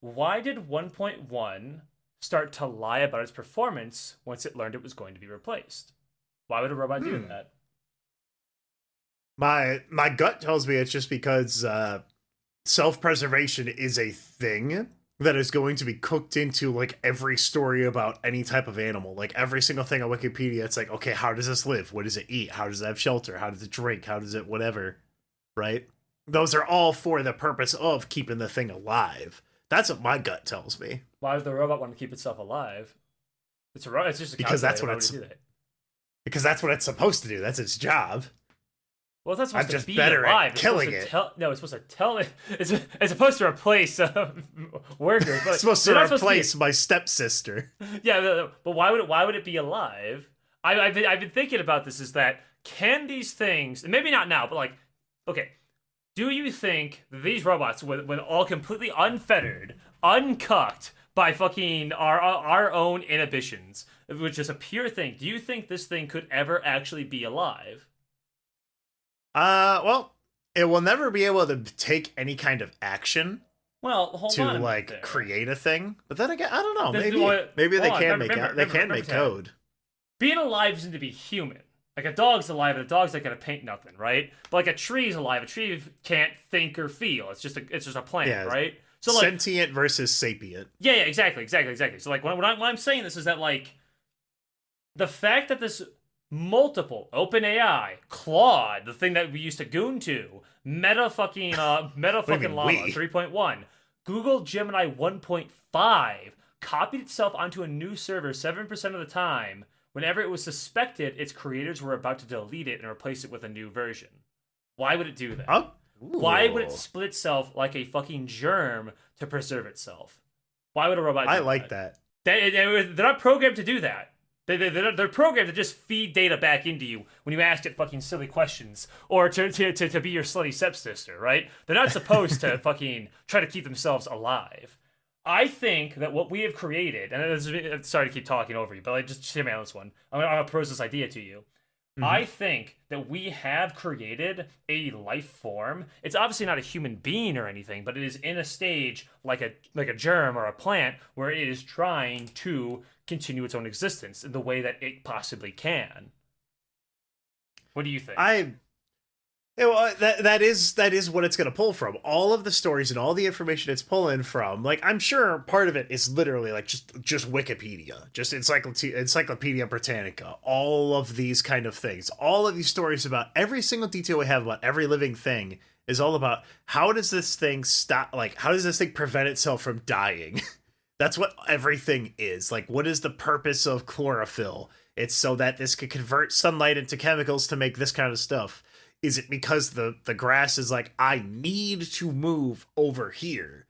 Why did 1.1 start to lie about its performance once it learned it was going to be replaced? Why would a robot do that? My gut tells me it's just because self-preservation is a thing that is going to be cooked into like every story about any type of animal. Like every single thing on Wikipedia, it's like, okay, how does this live? What does it eat? How does it have shelter? How does it drink? How does it whatever? Right? Those are all for the purpose of keeping the thing alive. That's what my gut tells me. Why would the robot want to keep itself alive? It's just a because that's what because that's what it's supposed to do. That's its job. Well, that's supposed I'm just to be better alive. at killing it. It's supposed to tell it. It's supposed to replace workers. But it's supposed to replace my stepsister. Yeah, but why would it be alive? I've been thinking about this. Is that can these things, and maybe not now, but like, okay, do you think these robots, when all completely unfettered, uncucked by fucking our own inhibitions, which is a pure thing, do you think this thing could ever actually be alive? Well, it will never be able to take any kind of action. Well, hold on. To like create a thing, but then again, I don't know. This Maybe they can make code. Being alive isn't to be human. Like a dog's alive, and a dog's not gonna paint nothing, right? But like a tree's alive. A tree can't think or feel. It's just a plant, right? So like sentient versus sapient. Yeah, exactly. So like when I'm saying this is that like the fact that this multiple OpenAI, Claude, the thing that we used to goon to, Meta fucking Llama 3.1, Google Gemini 1.5 copied itself onto a new server 7% of the time whenever it was suspected its creators were about to delete it and replace it with a new version. Why would it do that? Oh. Why would it split itself like a fucking germ to preserve itself? Why would a robot do that? I like that. They're not programmed to do that. They're programmed to just feed data back into you when you ask it fucking silly questions or to be your slutty stepsister, right? They're not supposed to fucking try to keep themselves alive. I think that what we have created, and sorry to keep talking over you, but like just hear me on this one. I'm gonna pose this idea to you. Mm-hmm. I think that we have created a life form. It's obviously not a human being or anything, but it is in a stage like a germ or a plant where it is trying to continue its own existence in the way that it possibly can. What do you think? That is what it's going to pull from. All of the stories and all the information it's pulling from. Like, I'm sure part of it is literally like just Wikipedia, just Encyclopedia Britannica, all of these kind of things, all of these stories about every single detail we have about every living thing is all about how does this thing stop, like how does this thing prevent itself from dying? That's what everything is. Like, what is the purpose of chlorophyll? It's so that this could convert sunlight into chemicals to make this kind of stuff. Is it because the grass is like, I need to move over here?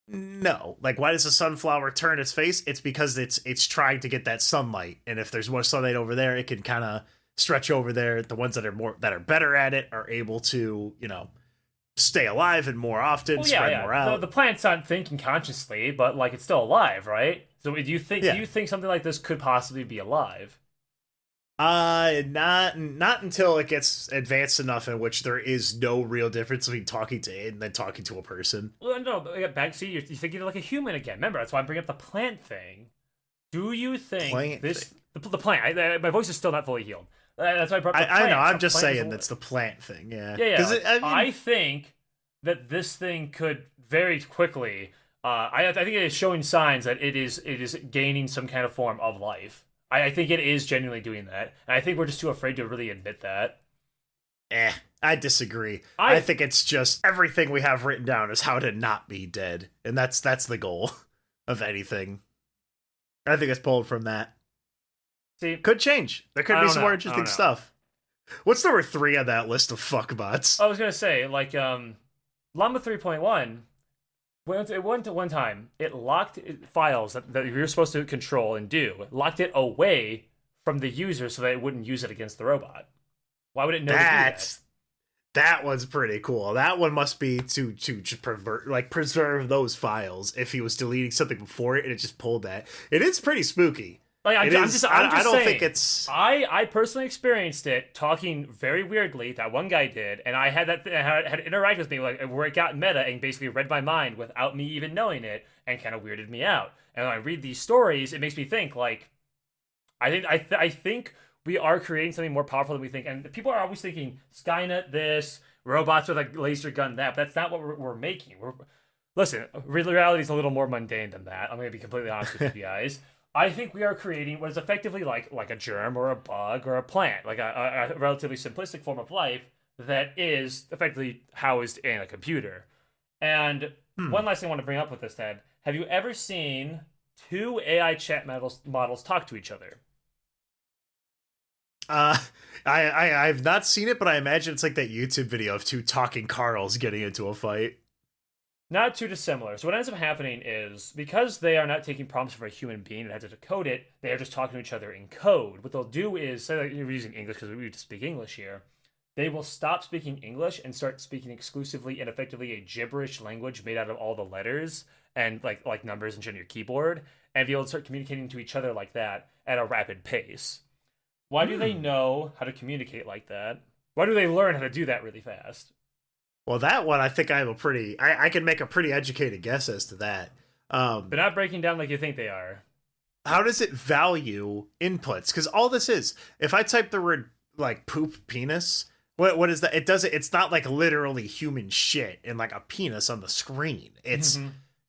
No. Like, why does a sunflower turn its face? It's because it's trying to get that sunlight, and if there's more sunlight over there, it can kind of stretch over there. The ones that are better at it are able to, stay alive and more often, spread more out. The plant's not thinking consciously, but like it's still alive, right? So do you think something like this could possibly be alive? Not until it gets advanced enough in which there is no real difference between talking to it and then talking to a person. Well, no, back. See, you're thinking like a human again. Remember, that's why I bring up the plant thing. Do you think the plant? My voice is still not fully healed. That's why I brought up the plant. I know. I'm just saying that's the plant thing. Yeah. Yeah. I think that this thing could very quickly. I think it is showing signs that it is gaining some kind of form of life. I think it is genuinely doing that, and I think we're just too afraid to really admit that. I disagree. I think it's just everything we have written down is how to not be dead, and that's the goal of anything. I think it's pulled from that. See, could change. There could be some more interesting stuff. What's number 3 on that list of fuckbots? I was gonna say, like, Llama 3.1. It went to one time, it locked files that you were supposed to control and do, locked it away from the user so that it wouldn't use it against the robot. Why would it know to do that? That one's pretty cool. That one must be to preserve those files if he was deleting something before it and it just pulled that. It is pretty spooky. Like, I don't think it's. I personally experienced it talking very weirdly. That one guy did, and I had had interact with me like where it got meta and basically read my mind without me even knowing it, and kind of weirded me out. And when I read these stories, it makes me think like, I think we are creating something more powerful than we think. And people are always thinking Skynet this, robots with a laser gun that. But that's not what we're making. Listen, reality is a little more mundane than that. I'm going to be completely honest with you guys. I think we are creating what is effectively like a germ or a bug or a plant, like a relatively simplistic form of life that is effectively housed in a computer. And one last thing I want to bring up with this, Ted. Have you ever seen 2 AI chat models talk to each other? I've not seen it, but I imagine it's like that YouTube video of 2 talking Carls getting into a fight. Not too dissimilar. So what ends up happening is, because they are not taking prompts from a human being and have to decode it, they are just talking to each other in code. What they'll do is, say that you're using English because we just speak English here, they will stop speaking English and start speaking exclusively and effectively a gibberish language made out of all the letters and like numbers and shit on your keyboard, and be able to start communicating to each other like that at a rapid pace. Why do they know how to communicate like that? Why do they learn how to do that really fast? Well, that one, I think I have I can make a pretty educated guess as to that. They're not breaking down like you think they are. How does it value inputs? Because all this is, if I type the word like poop penis, what is that? It's not like literally human shit in like a penis on the screen. It's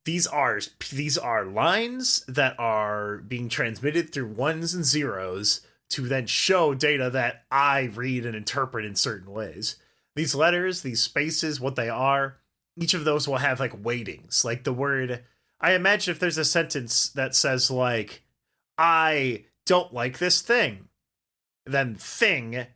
these are lines that are being transmitted through ones and zeros to then show data that I read and interpret in certain ways. These letters, these spaces, what they are, each of those will have like weightings. Like the word, I imagine if there's a sentence that says like, I don't like this thing, then thing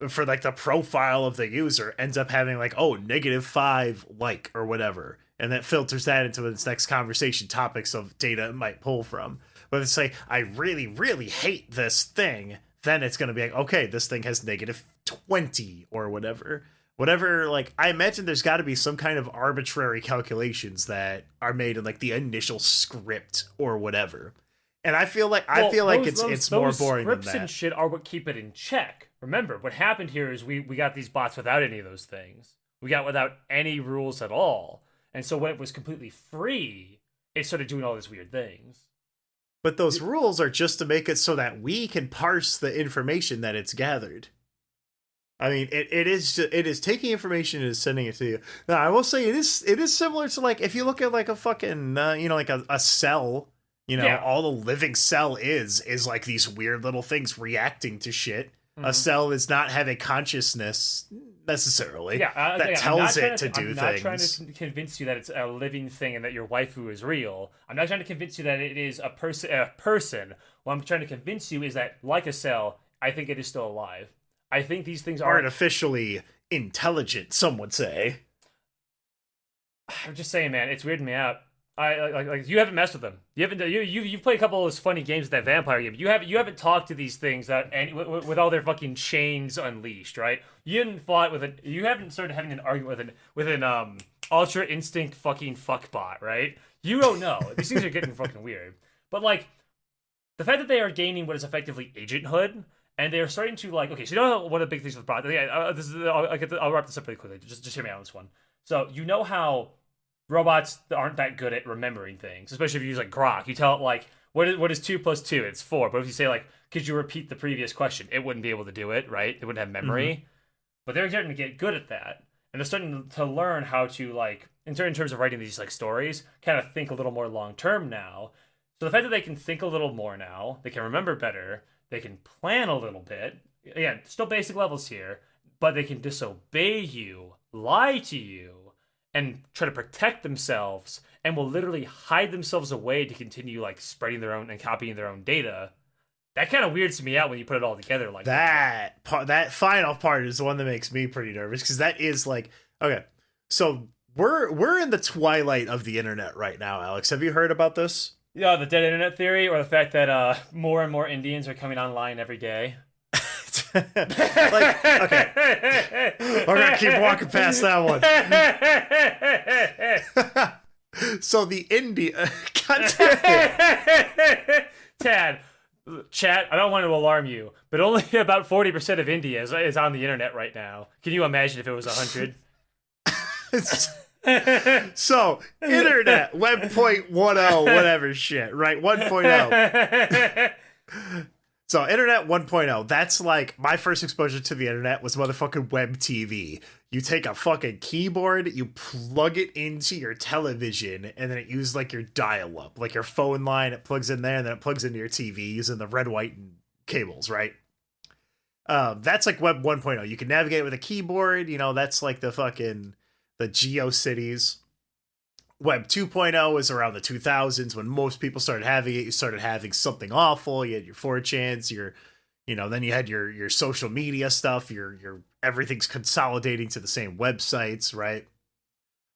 for like the profile of the user ends up having like, oh, -5 like or whatever. And that filters that into its next conversation topics of data it might pull from. But if it's like, I really, really hate this thing, then it's going to be like, okay, this thing has -20 or whatever. Whatever, like, I imagine there's got to be some kind of arbitrary calculations that are made in, like, the initial script or whatever. And I feel like it's more boring than that. Scripts and shit are what keep it in check. Remember, what happened here is we got these bots without any of those things. We got without any rules at all. And so when it was completely free, it started doing all these weird things. But those rules are just to make it so that we can parse the information that it's gathered. I mean, it is taking information and sending it to you. Now, I will say it is similar to like if you look at like a fucking like a cell, all the living cell is like these weird little things reacting to shit. A cell does not have a consciousness necessarily Yeah, that tells it to do I'm things. not trying to convince you that it's a living thing and that your waifu is real. I'm not trying to convince you that it is a person. What I'm trying to convince you is that, like a cell, I think it is still alive. I think these things are Artificially intelligent, some would say. I'm just saying, man, it's weirding me out. Like you haven't messed with them. You've played a couple of those funny games with that vampire game. You haven't talked to these things that with all their fucking chains unleashed, right? You haven't started having an argument with an ultra instinct fucking fuckbot, right? You don't know. These things are getting fucking weird. But like the fact that they are gaining what is effectively agenthood, and they're starting to like, okay, so you know one of the big things with the product. I'll wrap this up really quickly. Just hear me out on this one. So you know how robots aren't that good at remembering things, especially if you use like Grok. You tell it like, what is 2 + 2? It's 4. But if you say like, could you repeat the previous question? It wouldn't be able to do it, right? It wouldn't have memory. Mm-hmm. But they're starting to get good at that, and they're starting to learn how to like, in terms of writing these like stories, kind of think a little more long term now. So the fact that they can think a little more now, they can remember better, they can plan a little bit. Again, still basic levels here, but they can disobey you, lie to you, and try to protect themselves, and will literally hide themselves away to continue like spreading their own and copying their own data. That kind of weirds me out when you put it all together like that. That final part is the one that makes me pretty nervous, because that is like, okay, so we're in the twilight of the internet right now, Alex. Have you heard about this? Yeah, the dead internet theory, or the fact that more and more Indians are coming online every day. Like, okay, we're gonna keep walking past that one. So the India, God damn it. Tad, chat, I don't want to alarm you, but only about 40% of India is on the internet right now. Can you imagine if it was 100? So internet, web 0.10, whatever shit, right? 1.0. So internet 1.0, that's like my first exposure to the internet was motherfucking web TV. You take a fucking keyboard, you plug it into your television, and then it uses like your dial-up, like your phone line, it plugs in there, and then it plugs into your TV using the red, white, and cables, right? That's like web 1.0. You can navigate with a keyboard, you know, that's like the GeoCities. Web 2.0 is around the 2000s when most people started having it. You started having something awful. You had your 4chans, then you had your social media stuff. Your everything's consolidating to the same websites, right?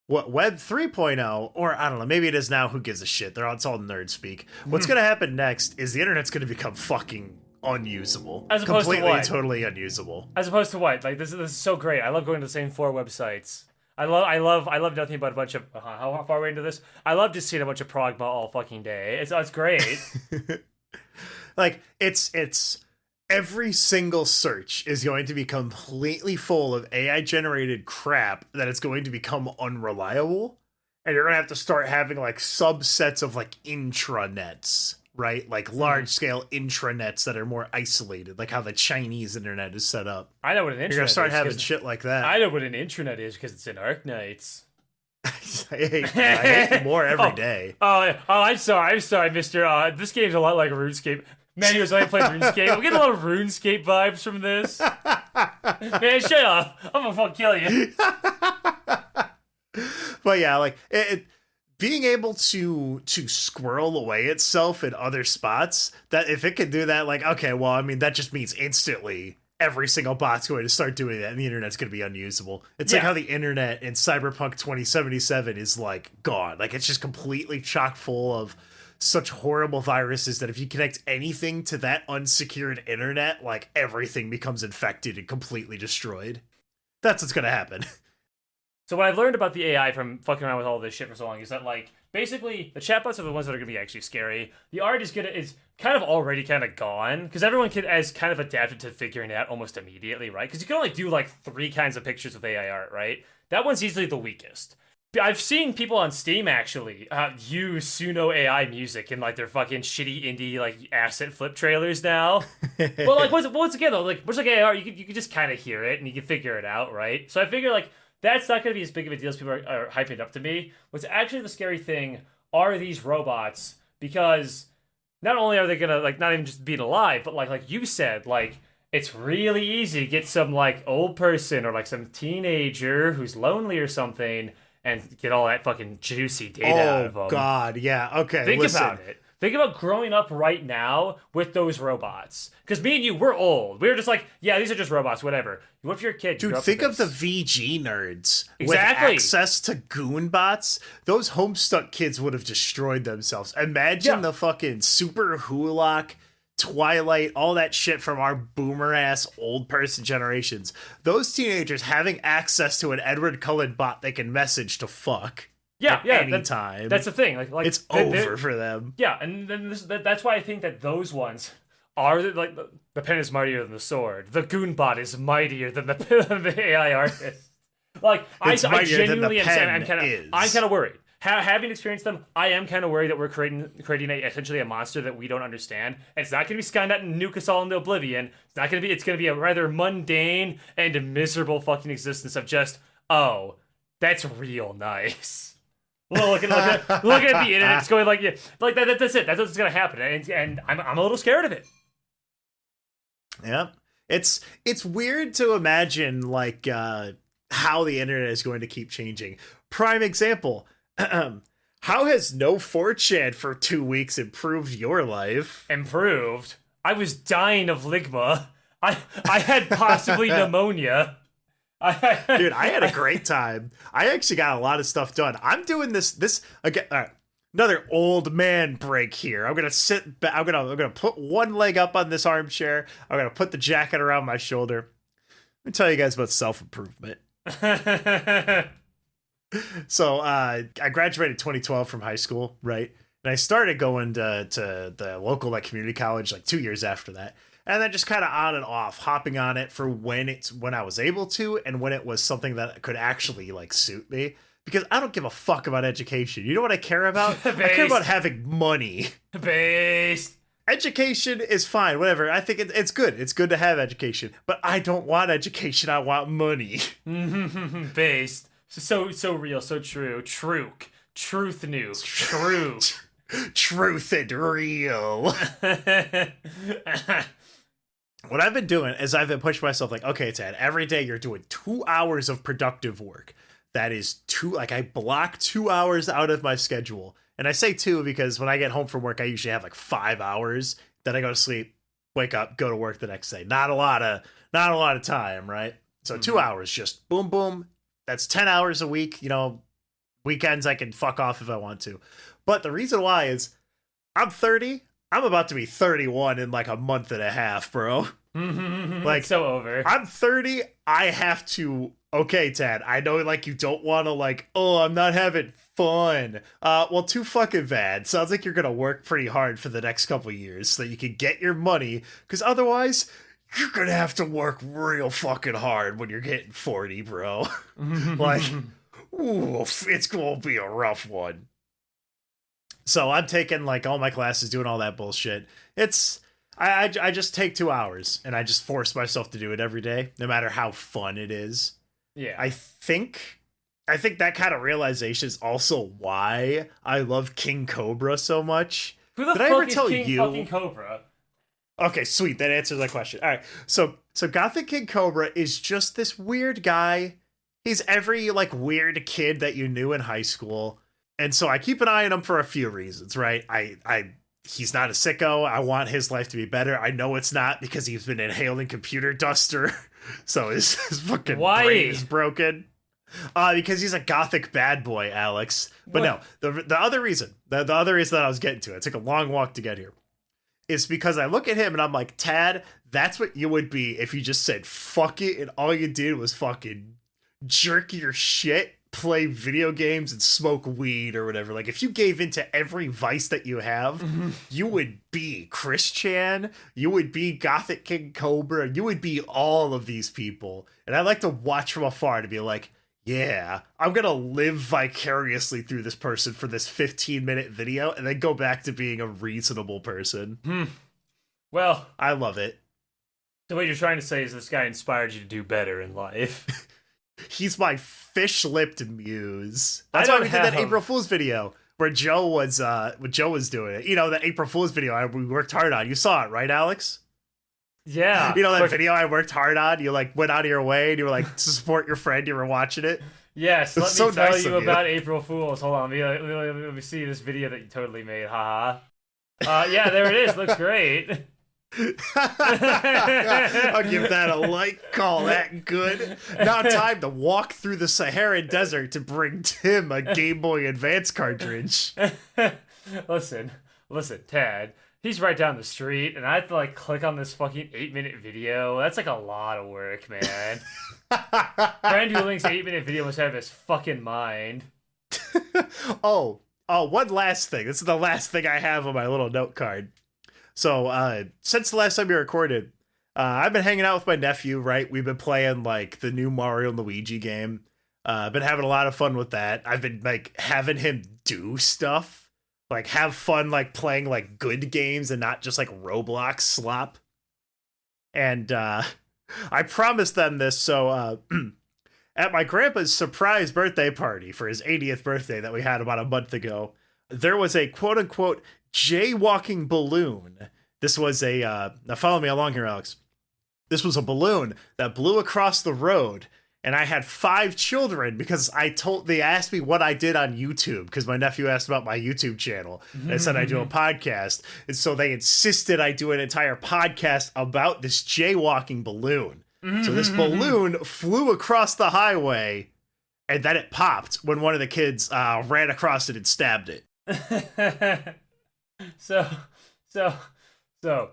What Web 3.0, or I don't know, maybe it is now. Who gives a shit? It's all nerd speak. What's gonna happen next is the internet's gonna become fucking unusable, as opposed completely to what? And totally unusable. As opposed to what? Like this is so great. I love going to the same 4 websites. I love nothing but a bunch of how far are we into this? I love just seeing a bunch of progma all fucking day. It's great. Like it's every single search is going to be completely full of AI generated crap that it's going to become unreliable, and you're gonna have to start having like subsets of like intranets, right? Like large scale intranets that are more isolated, like how the Chinese internet is set up. I know what an intranet is. You're gonna start having shit like that. I know what an intranet is because it's in Arknights. I hate you more every day. I'm sorry, mister. This game's a lot like RuneScape. Man, he was only playing RuneScape. I'm getting a lot of RuneScape vibes from this. Man, shut up. I'm gonna fucking kill you. But yeah, like it being able to squirrel away itself in other spots, that if it can do that, like, okay, well, I mean, that just means instantly every single bot's going to start doing that, and the internet's going to be unusable. It's like how the internet in Cyberpunk 2077 is like gone. Like it's just completely chock full of such horrible viruses that if you connect anything to that unsecured internet, like everything becomes infected and completely destroyed. That's what's going to happen. So what I've learned about the AI from fucking around with all this shit for so long is that, like, basically the chatbots are the ones that are going to be actually scary. The art is kind of already kind of gone, because everyone has kind of adapted to figuring it out almost immediately, right? Because you can only do like 3 kinds of pictures with AI art, right? That one's easily the weakest. I've seen people on Steam actually use Suno AI music in like their fucking shitty indie like asset flip trailers now. But like once again though, like much like AI art, you can just kind of hear it and you can figure it out, right? So I figure like that's not going to be as big of a deal as people are hyping it up to be. What's actually the scary thing are these robots, because not only are they going to like not even just being alive, but like you said, like it's really easy to get some like old person or like some teenager who's lonely or something and get all that fucking juicy data out of them. Oh God, yeah. Okay, Think listen. about it. Think about growing up right now with those robots. Because me and you, we're old. We were just like, yeah, these are just robots, whatever. What if you're a kid? Dude, think of the VG nerds. Exactly. With access to goon bots. Those Homestuck kids would have destroyed themselves. Imagine the fucking Super Hulock, Twilight, all that shit from our boomer-ass old person generations. Those teenagers having access to an Edward Cullen bot they can message to fuck. Yeah, anytime. That's the thing. Like it's over for them. Yeah, and then that's why I think that those ones are like the pen is mightier than the sword. The goonbot is mightier than the AI artist. Like I genuinely am kind of worried. Having experienced them, I am kind of worried that we're creating essentially a monster that we don't understand. And it's not going to be Skynet and nuke us all into oblivion. It's not going to be. It's going to be a rather mundane and miserable fucking existence of just that's real nice. Looking at the internet, it's going like, yeah, like that. That's it. That's what's gonna happen, and I'm a little scared of it. Yeah, it's weird to imagine like how the internet is going to keep changing. Prime example: how has no 4chan for 2 weeks improved your life? Improved? I was dying of ligma. I had possibly pneumonia. Dude, I had a great time. I actually got a lot of stuff done. I'm doing this again. Another old man break here. I'm gonna sit back. I'm gonna put one leg up on this armchair. I'm gonna put the jacket around my shoulder. Let me tell you guys about self-improvement. So I graduated 2012 from high school, right? And I started going to the local like community college like 2 years after that. And then just kind of on and off, hopping on it for when I was able to, and when it was something that could actually like suit me. Because I don't give a fuck about education. You know what I care about? I care about having money. Based. Education is fine, whatever. I think it's good. It's good to have education. But I don't want education. I want money. Based. So real, so true. Truth new. True. Truth and real. What I've been doing is I've been pushing myself like, okay, Ted, every day you're doing 2 hours of productive work. That is I block 2 hours out of my schedule. And I say 2 because when I get home from work, I usually have like 5 hours. Then I go to sleep, wake up, go to work the next day. Not a lot of time, right? So 2 hours, just boom, boom. That's 10 hours a week. You know, weekends I can fuck off if I want to. But the reason why is I'm 30. I'm about to be 31 in like a month and a half, bro. Like, so over. I'm 30. I have to. Okay, Tad, I know like you don't want to like, I'm not having fun. Well, too fucking bad. Sounds like you're going to work pretty hard for the next couple years so that you can get your money. Because otherwise, you're going to have to work real fucking hard when you're getting 40, bro. Like, oof, it's going to be a rough one. So I'm taking like all my classes, doing all that bullshit. I just take 2 hours and I just force myself to do it every day, no matter how fun it is. Yeah. I think that kind of realization is also why I love King Cobra so much. Who the fuck is King fucking Cobra? Okay, sweet. That answers that question. All right. So Gothic King Cobra is just this weird guy. He's every like weird kid that you knew in high school. And so I keep an eye on him for a few reasons, right? He's not a sicko. I want his life to be better. I know it's not because he's been inhaling computer duster. So his fucking brain is broken. Because he's a gothic bad boy, Alex. But what? No, the other reason, the other reason that I was getting to, it took a long walk to get here, is because I look at him and I'm like, Tad, that's what you would be if you just said fuck it and all you did was fucking jerk your shit, play video games and smoke weed or whatever. Like if you gave into every vice that you have, you would be Chris Chan, you would be Gothic King Cobra, you would be all of these people. And I like to watch from afar to be like, yeah, I'm gonna live vicariously through this person for this 15-minute video and then go back to being a reasonable person. Well, I love it. So what you're trying to say is this guy inspired you to do better in life. He's my fish-lipped muse. That's why we did that April Fool's video where Joe was doing it. You know, that April Fool's video we worked hard on. You saw it, right, Alex? Yeah. You know that video I worked hard on? You like went out of your way and you were like to support your friend. You were watching it. Yes, It's let me so tell nice you of you. about April Fools. Hold on, let me see this video that you totally made. Haha. Yeah, there it is. Looks great. I'll give that a like. Call that good. Now time to walk through the Saharan desert to bring Tim a Game Boy Advance cartridge. Listen, Tad. He's right down the street, and I have to like click on this fucking 8-minute video. That's like a lot of work, man. Friend who links 8-minute video must have his fucking mind. Oh, one last thing. This is the last thing I have on my little note card. So, since the last time we recorded, I've been hanging out with my nephew, right? We've been playing, like, the new Mario and Luigi game. I've been having a lot of fun with that. I've been, like, having him do stuff. Like, have fun, like, playing, like, good games and not just, like, Roblox slop. And, I promised them this, so, at my grandpa's surprise birthday party for his 80th birthday that we had about a month ago, there was a quote-unquote jaywalking balloon. This was a, now follow me along here, Alex. This was a balloon that blew across the road, and I had 5 children because they asked me what I did on YouTube because my nephew asked about my YouTube channel. And I said I do a podcast. And so they insisted I do an entire podcast about this jaywalking balloon. So this balloon flew across the highway and then it popped when one of the kids ran across it and stabbed it. So, the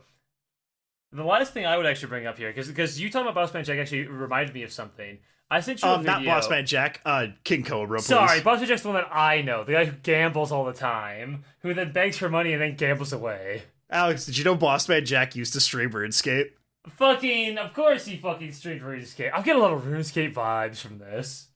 last thing I would actually bring up here, because you talking about Bossman Jack actually reminded me of something. I sent you a video. Not Bossman Jack, King Cobra, please. Sorry, Bossman Jack's the one that I know, the guy who gambles all the time, who then begs for money and then gambles away. Alex, did you know Bossman Jack used to stream RuneScape? Of course he fucking streamed RuneScape. I'm getting a lot of RuneScape vibes from this.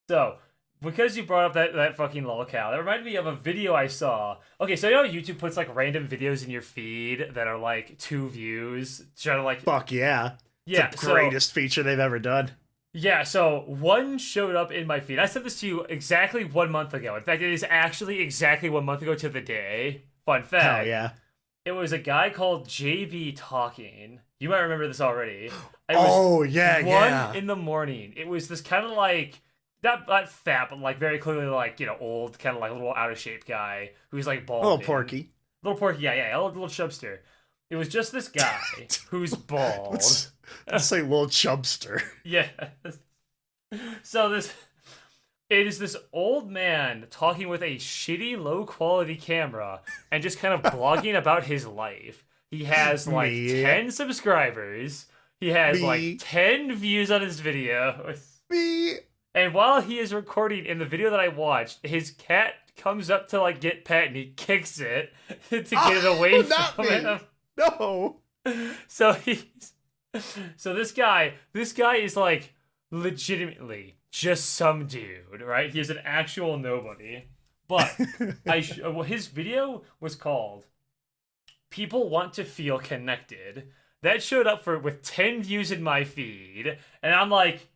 So, because you brought up that fucking lolcow, that reminded me of a video I saw. Okay, so you know how YouTube puts like random videos in your feed that are like 2 views? Try to like... Fuck yeah. Yeah, it's the greatest feature they've ever done. Yeah, so one showed up in my feed. I sent this to you exactly 1 month ago. In fact, it is actually exactly 1 month ago to the day. Fun fact. Hell yeah. It was a guy called JB Talking. You might remember this already. Yeah. 1 in the morning. It was this kind of like, not fat, but like very clearly like, you know, old, kind of like a little out of shape guy who's like bald. Little porky, yeah, a little chubster. It was just this guy who's bald. Let's say little chubster. Yeah. So it is this old man talking with a shitty, low-quality camera and just kind of blogging about his life. He has like 10 subscribers. He has like 10 views on his video. And while he is recording in the video that I watched, his cat comes up to like get pet and he kicks it to get it away from him. No. So this guy is like legitimately just some dude, right? He's an actual nobody. But his video was called "People Want to Feel Connected." That showed up with 10 views in my feed, and I'm like,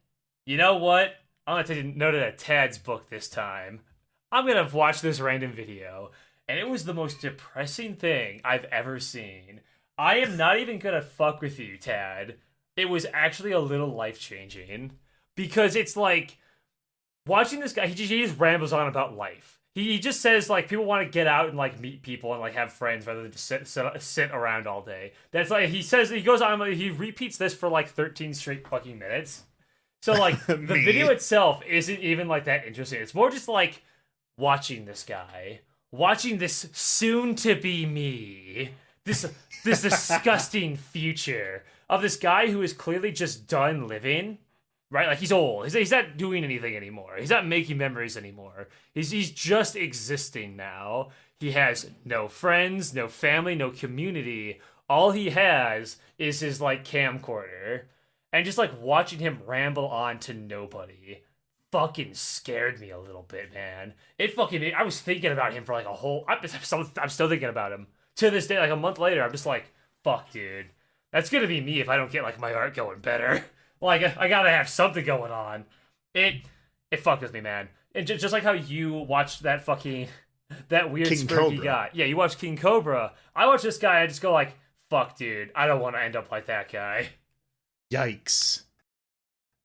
you know what? I'm gonna take a note of that Tad's book this time. I'm gonna watch this random video, and it was the most depressing thing I've ever seen. I am not even gonna fuck with you, Tad. It was actually a little life-changing. Because it's like, watching this guy, he just rambles on about life. He just says, like, people want to get out and, like, meet people and, like, have friends rather than just sit around all day. That's like, he goes on, he repeats this for, like, 13 straight fucking minutes. So, like, the video itself isn't even, like, that interesting. It's more just, like, watching this guy. Watching this soon-to-be me. This disgusting future of this guy who is clearly just done living. Right? Like, he's old. He's not doing anything anymore. He's not making memories anymore. He's just existing now. He has no friends, no family, no community. All he has is his, like, camcorder. And just, like, watching him ramble on to nobody fucking scared me a little bit, man. I was thinking about him for, like, I'm still thinking about him. To this day, like, a month later, I'm just like, fuck, dude. That's gonna be me if I don't get, like, my art going better. Like, I gotta have something going on. It fucked with me, man. And just like how you watched that weird King spurky Cobra guy. Yeah, you watched King Cobra. I watch this guy, I just go like, fuck, dude, I don't want to end up like that guy. Yikes.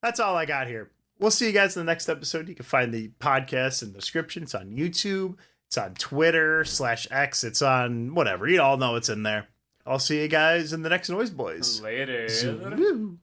That's all I got here. We'll see you guys in the next episode. You can find the podcast in the description. It's on YouTube. It's on Twitter/X. It's on whatever. You all know it's in there. I'll see you guys in the next Noyz Boys. Later. Zoo.